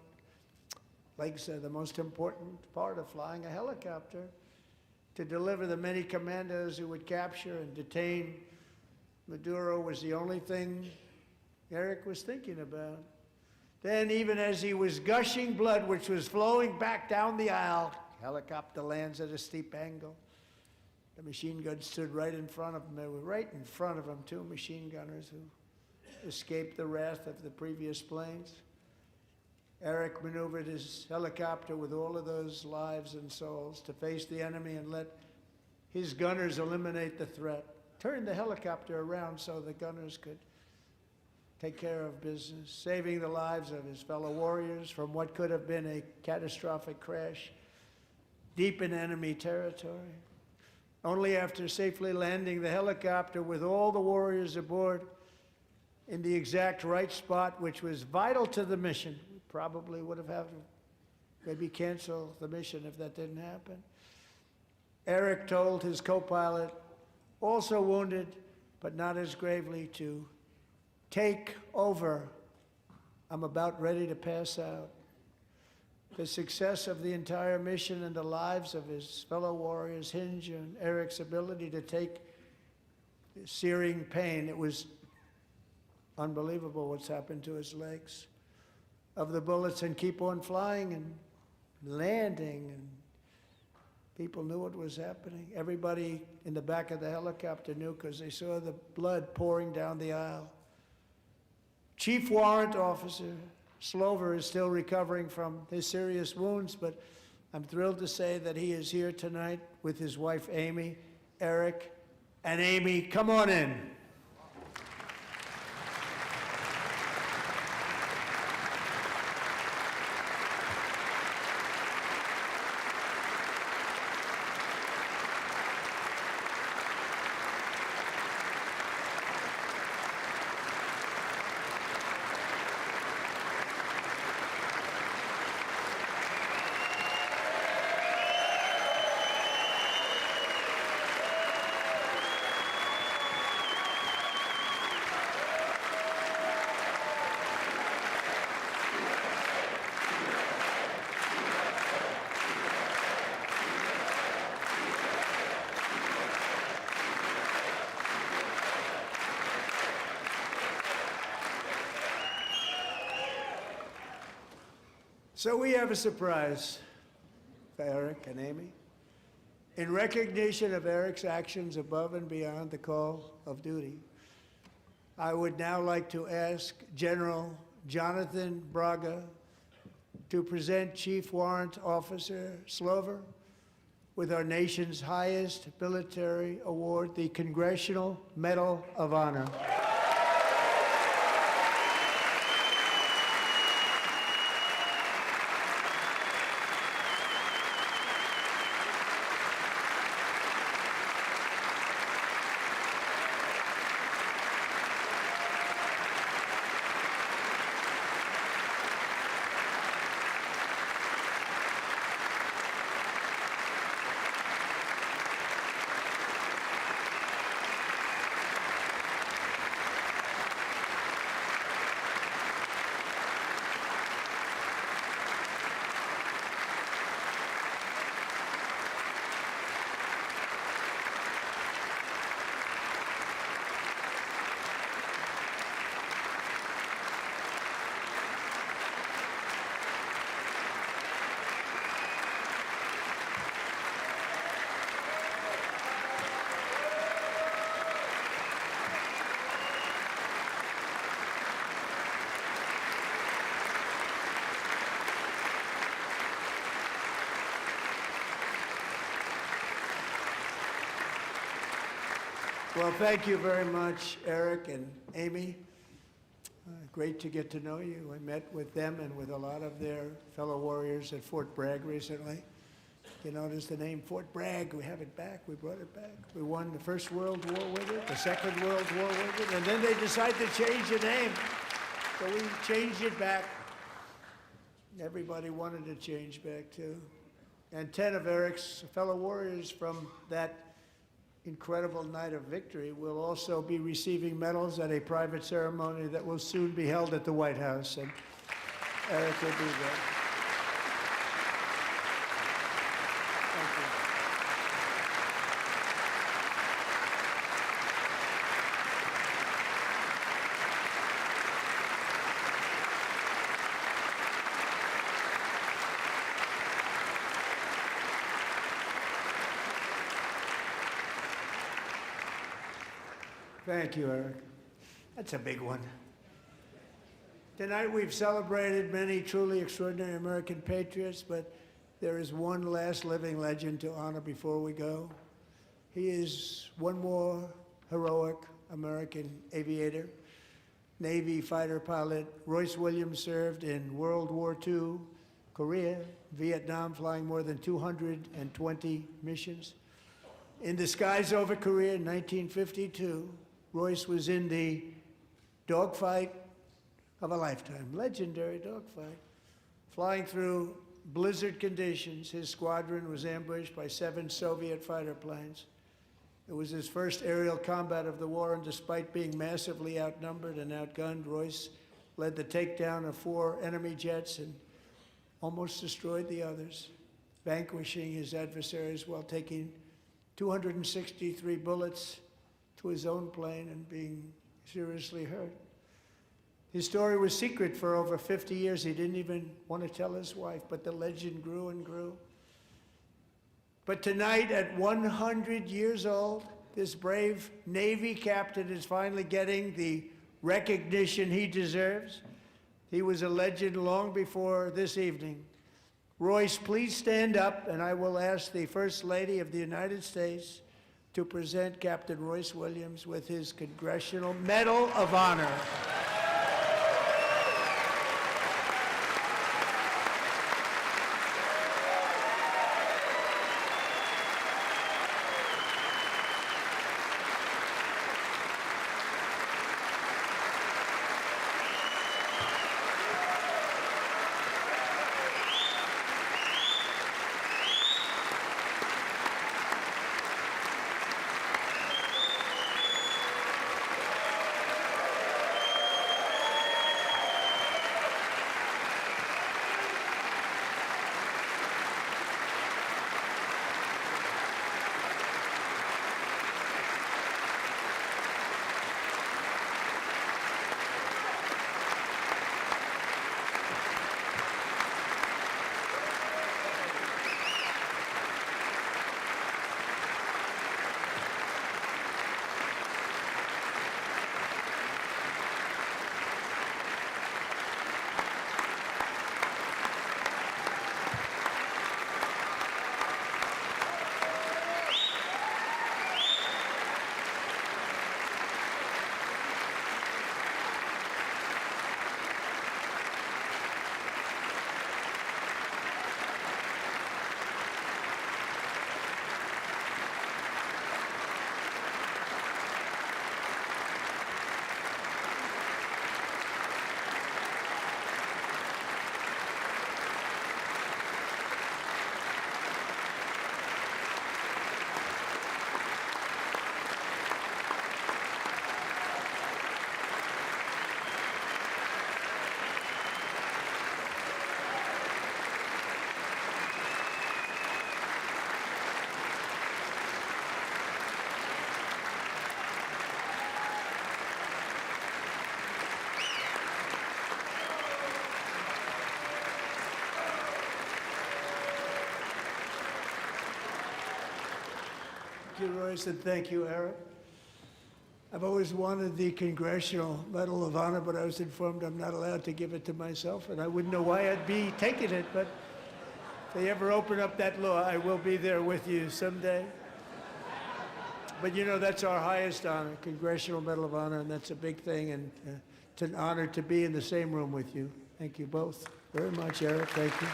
legs are the most important part of flying a helicopter. To deliver the many commandos who would capture and detain Maduro was the only thing Eric was thinking about. Then, even as he was gushing blood, which was flowing back down the aisle, helicopter lands at a steep angle. The machine gun stood right in front of him. They were right in front of him, 2 machine gunners who escaped the wrath of the previous planes. Eric maneuvered his helicopter with all of those lives and souls to face the enemy and let his gunners eliminate the threat. Turned the helicopter around so the gunners could take care of business, saving the lives of his fellow warriors from what could have been a catastrophic crash deep in enemy territory. Only after safely landing the helicopter with all the warriors aboard in the exact right spot, which was vital to the mission. We probably would have had to maybe cancel the mission if that didn't happen. Eric told his co-pilot, also wounded, but not as gravely, to take over. I'm about ready to pass out. The success of the entire mission and the lives of his fellow warriors hinge on Eric's ability to take searing pain. It was unbelievable what's happened to his legs of the bullets, and keep on flying and landing, and people knew what was happening. Everybody in the back of the helicopter knew because they saw the blood pouring down the aisle. Chief Warrant Officer Slover is still recovering from his serious wounds, but I'm thrilled to say that he is here tonight with his wife Amy, Eric, and Amy, come on in. So we have a surprise for Eric and Amy. In recognition of Eric's actions above and beyond the call of duty, I would now like to ask General Jonathan Braga to present Chief Warrant Officer Slover with our nation's highest military award, the Congressional Medal of Honor. Well, thank you very much, Eric and Amy. Great to get to know you. I met with them and with a lot of their fellow warriors at Fort Bragg recently. You notice the name Fort Bragg, we have it back, we brought it back. We won the First World War with it, the Second World War with it, and then they decided to change the name. So we changed it back. Everybody wanted to change back too. And 10 of Eric's fellow warriors from that incredible night of victory will also be receiving medals at a private ceremony that will soon be held at the White House. And Eric will be there. Thank you. Thank you, Eric. That's a big one. Tonight we've celebrated many truly extraordinary American patriots, but there is one last living legend to honor before we go. He is one more heroic American aviator, Navy fighter pilot. Royce Williams served in World War II, Korea, Vietnam, flying more than 220 missions. In the skies over Korea in 1952, Royce was in the dogfight of a lifetime, legendary dogfight. Flying through blizzard conditions, his squadron was ambushed by 7 Soviet fighter planes. It was his first aerial combat of the war, and despite being massively outnumbered and outgunned, Royce led the takedown of 4 enemy jets and almost destroyed the others, vanquishing his adversaries while taking 263 bullets to his own plane and being seriously hurt. His story was secret for over 50 years. He didn't even want to tell his wife, but the legend grew and grew. But tonight, at 100 years old, this brave Navy captain is finally getting the recognition he deserves. He was a legend long before this evening. Royce, please stand up, and I will ask the First Lady of the United States to present Captain Royce Williams with his Congressional Medal of Honor. Thank you, Royce, and thank you, Eric. I've always wanted the Congressional Medal of Honor, but I was informed I'm not allowed to give it to myself, and I wouldn't know why I'd be taking it, but if they ever open up that law, I will be there with you someday. But you know, that's our highest honor, Congressional Medal of Honor, and that's a big thing, and it's an honor to be in the same room with you. Thank you both very much, Eric. Thank you.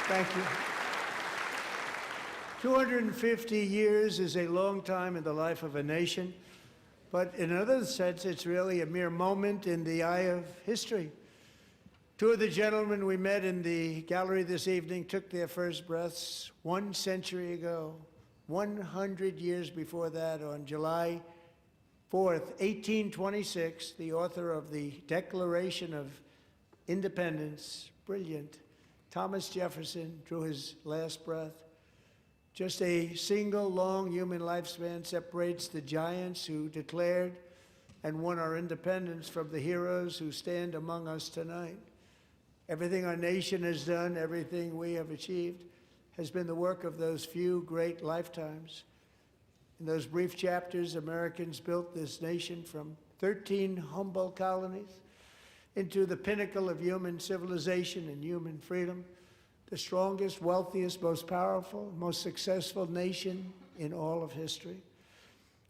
Thank you. 250 years is a long time in the life of a nation, but in another sense, it's really a mere moment in the eye of history. Two of the gentlemen we met in the gallery this evening took their first breaths 1 century ago, 100 years before that, on July 4th, 1826, the author of the Declaration of Independence, brilliant, Thomas Jefferson, drew his last breath. Just a single long human lifespan separates the giants who declared and won our independence from the heroes who stand among us tonight. Everything our nation has done, everything we have achieved, has been the work of those few great lifetimes. In those brief chapters, Americans built this nation from 13 humble colonies into the pinnacle of human civilization and human freedom, the strongest, wealthiest, most powerful, most successful nation in all of history.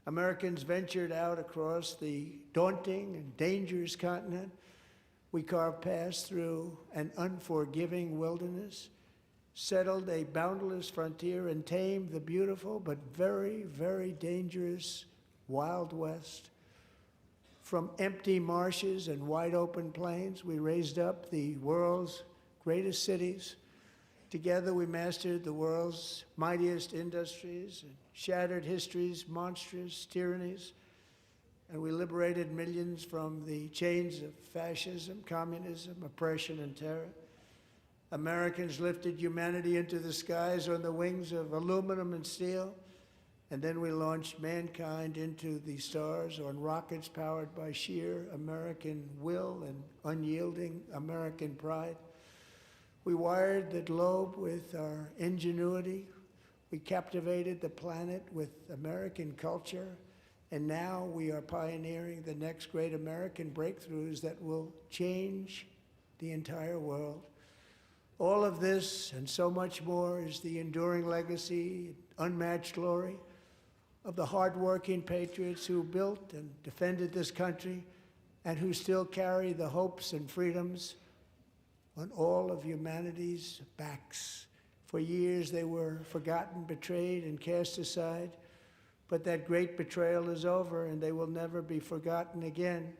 Americans ventured out across the daunting and dangerous continent. We carved paths through an unforgiving wilderness, settled a boundless frontier, and tamed the beautiful but very, very dangerous Wild West. From empty marshes and wide open plains, we raised up the world's greatest cities. Together, we mastered the world's mightiest industries and shattered history's monstrous tyrannies. And we liberated millions from the chains of fascism, communism, oppression, and terror. Americans lifted humanity into the skies on the wings of aluminum and steel. And then we launched mankind into the stars on rockets powered by sheer American will and unyielding American pride. We wired the globe with our ingenuity. We captivated the planet with American culture. And now we are pioneering the next great American breakthroughs that will change the entire world. All of this and so much more is the enduring legacy, unmatched glory of the hardworking patriots who built and defended this country and who still carry the hopes and freedoms on all of humanity's backs. For years they were forgotten, betrayed, and cast aside, but that great betrayal is over and they will never be forgotten again,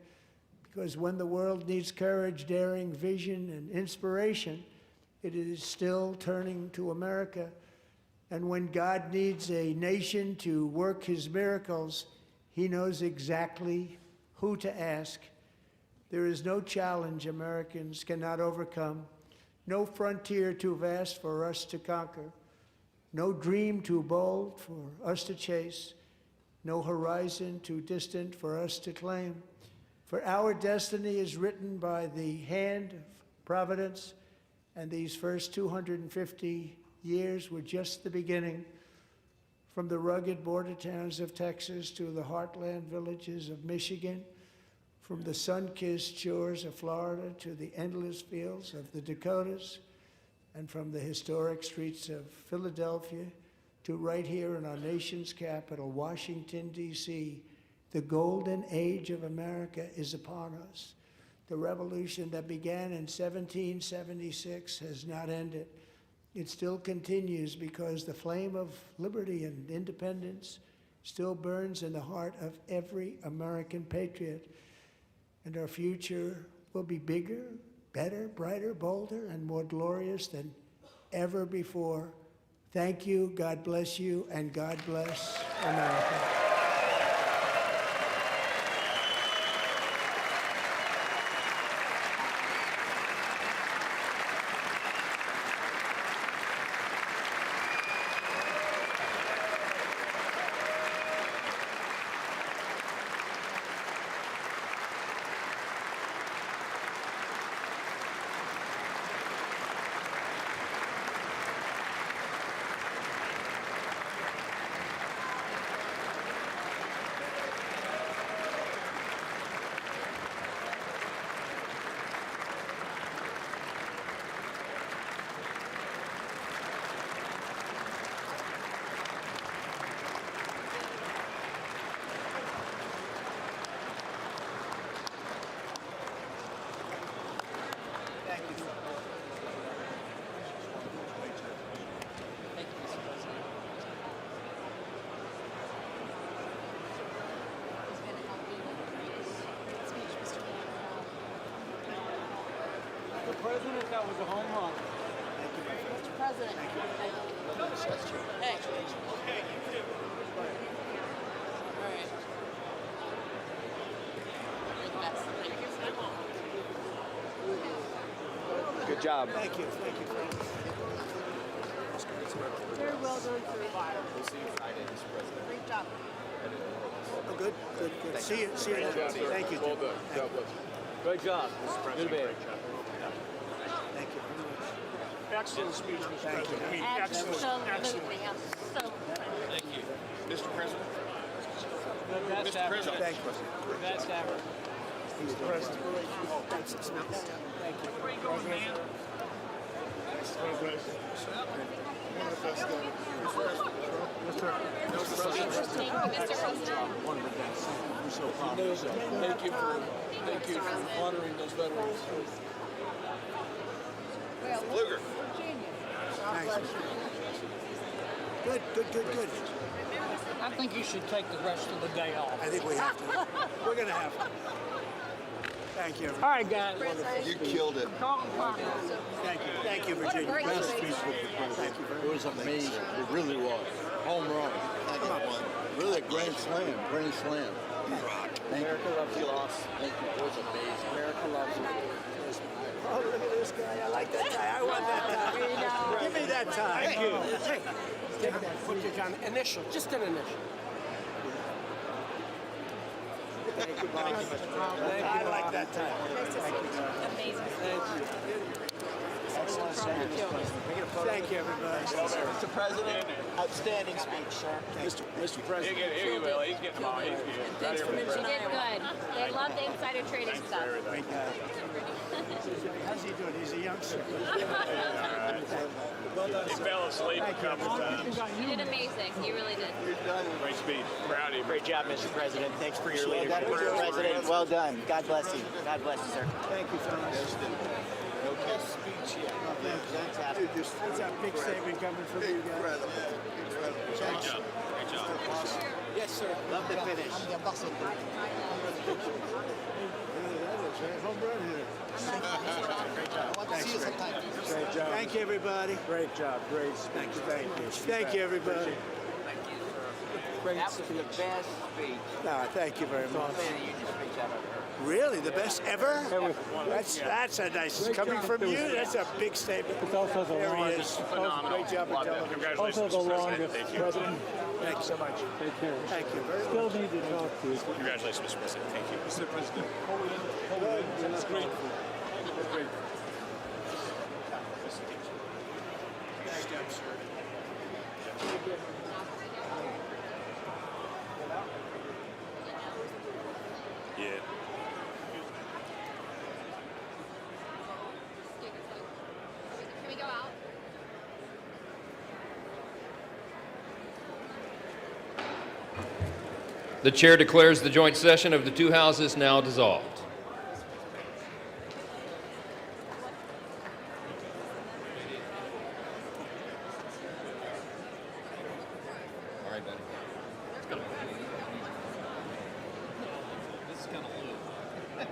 because when the world needs courage, daring, vision, and inspiration, it is still turning to America. And when God needs a nation to work his miracles, he knows exactly who to ask. There is no challenge Americans cannot overcome, no frontier too vast for us to conquer, no dream too bold for us to chase, no horizon too distant for us to claim. For our destiny is written by the hand of providence, and these first 250 years were just the beginning. From the rugged border towns of Texas to the heartland villages of Michigan, from the sun-kissed shores of Florida to the endless fields of the Dakotas, and from the historic streets of Philadelphia to right here in our nation's capital, Washington, D.C., the golden age of America is upon us. The revolution that began in 1776 has not ended. It still continues because the flame of liberty and independence still burns in the heart of every American patriot. And our future will be bigger, better, brighter, bolder, and more glorious than ever before. Thank you, God bless you, and God bless America. President, that was a home run. Thank you, my friend. Mr. President. Thank you. Hey. Okay, you too. All right. You're the best. Thank you. Good job. Thank you. Thank you, friend. Very well done, sir. We'll see you Friday, Mr. President. Great job. Oh, good. See you. See you. Thank you. Well done. God bless you. Great job, Mr. President. Good Thank you very much. Excellent speech, Mr. Thank you. President. Absolutely. I'm so Thank you. Mr. President. Mr. President. Thank you. Best ever. Mr. President. Thanks. It smells. Thank you. Where you going, man? Thank you, Mr. President. One of the best. We're so proud of yourself. Thank you for honoring those veterans. Luger. Thanks. Good. I think you should take the rest of the day off. I think we have to. We're going to have to. Thank you. All right, guys. You killed it. Thank you. Thank you, Virginia. Great Thank speech. you. Thank you very It was amazing. It really was. Home run. Really a grand slam. Grand slam. America loves you, Loss. Thank you. It was amazing. America loves you. Oh, look at this guy. I like that tie. I want that tie. Give me that tie. Thank you. Hey, Take that. Put your kind of initial. Just an initial. thank you, Bob. I like that tie. Amazing. Thank you, everybody. Mr. President, outstanding speech, sir. Mr. President. He's getting them all. Thanks for mentioning. You did good. They love the insider trading stuff. Great guy. How's he doing? He's a youngster. He fell asleep a couple times. You did amazing. You really did. Great speech. Proud of you. Great job, Mr. President. Thanks for your Well done, leadership. Mr. President, well done. God bless you. God bless you, sir. Thank you, fellas. No best speech yet. Fantastic. That's a big statement coming from you guys. Great job. Great job. Yes, sir. Love the finish. Home run here. Great job. Thank you, everybody. Great job. Great. Thank you. Thank you, everybody. That was the best speech. No, thank you very much. Union speech I've ever heard. Really, the best ever? That's a nice coming from you. That's a big statement. It's also the There he longest. is. Phenomenal. Great job, Love that. Adele. Congratulations, Also the Mr. President. longest Thank you. president. Thank you so much. Take care. Thank you very much. Still need to talk to you. Congratulations, Mr. President. Thank you. Mr. President. That's great. Great. Yeah. Can we go out? The chair declares the joint session of the two houses now dissolved. All right, buddy. This is kind of low.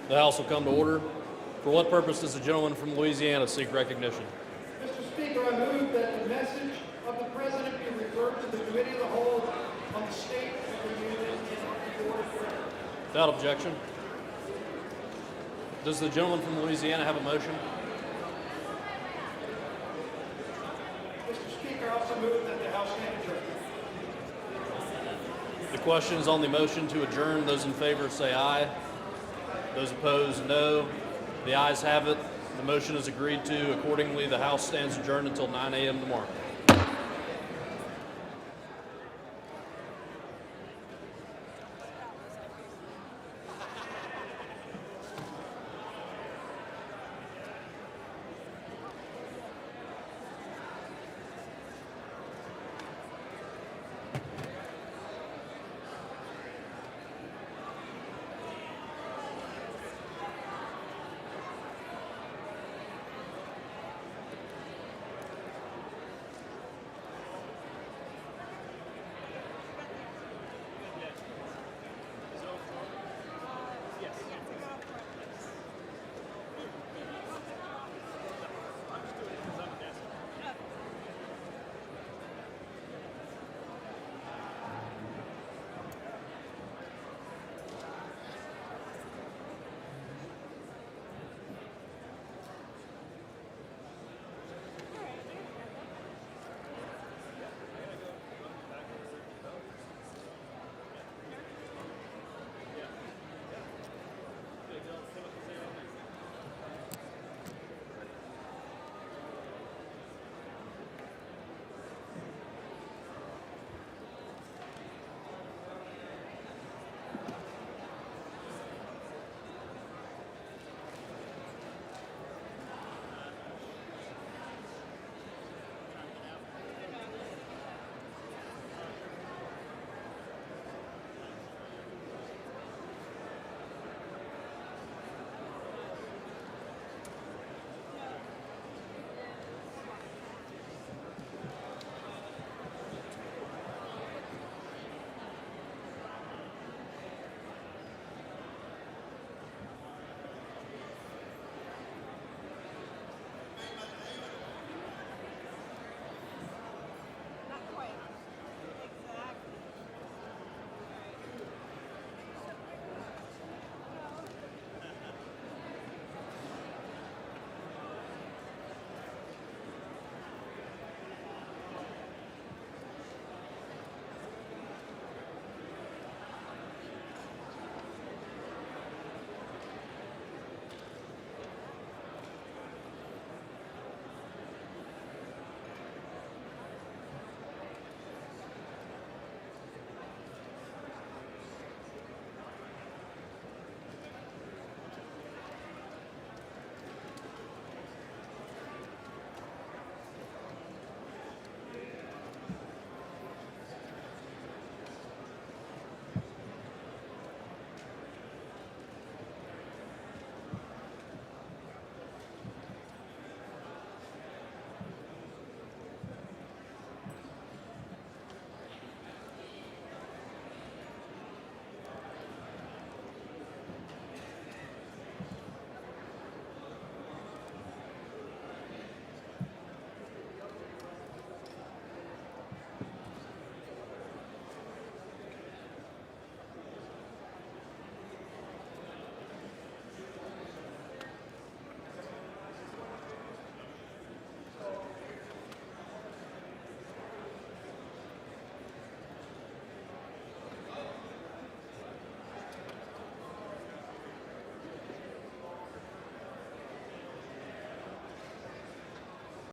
The House will come to order. For what purpose does the gentleman from Louisiana seek recognition? Mr. Speaker, I move that the message of the President be referred to the Committee of the Whole on the State of the Union in order for Without objection. Does the gentleman from Louisiana have a motion? Mr. Speaker, I also move that the House stand adjourned. The question is on the motion to adjourn. Those in favor say aye. Those opposed, no. The ayes have it. The motion is agreed to. Accordingly, the House stands adjourned until 9 a.m. tomorrow.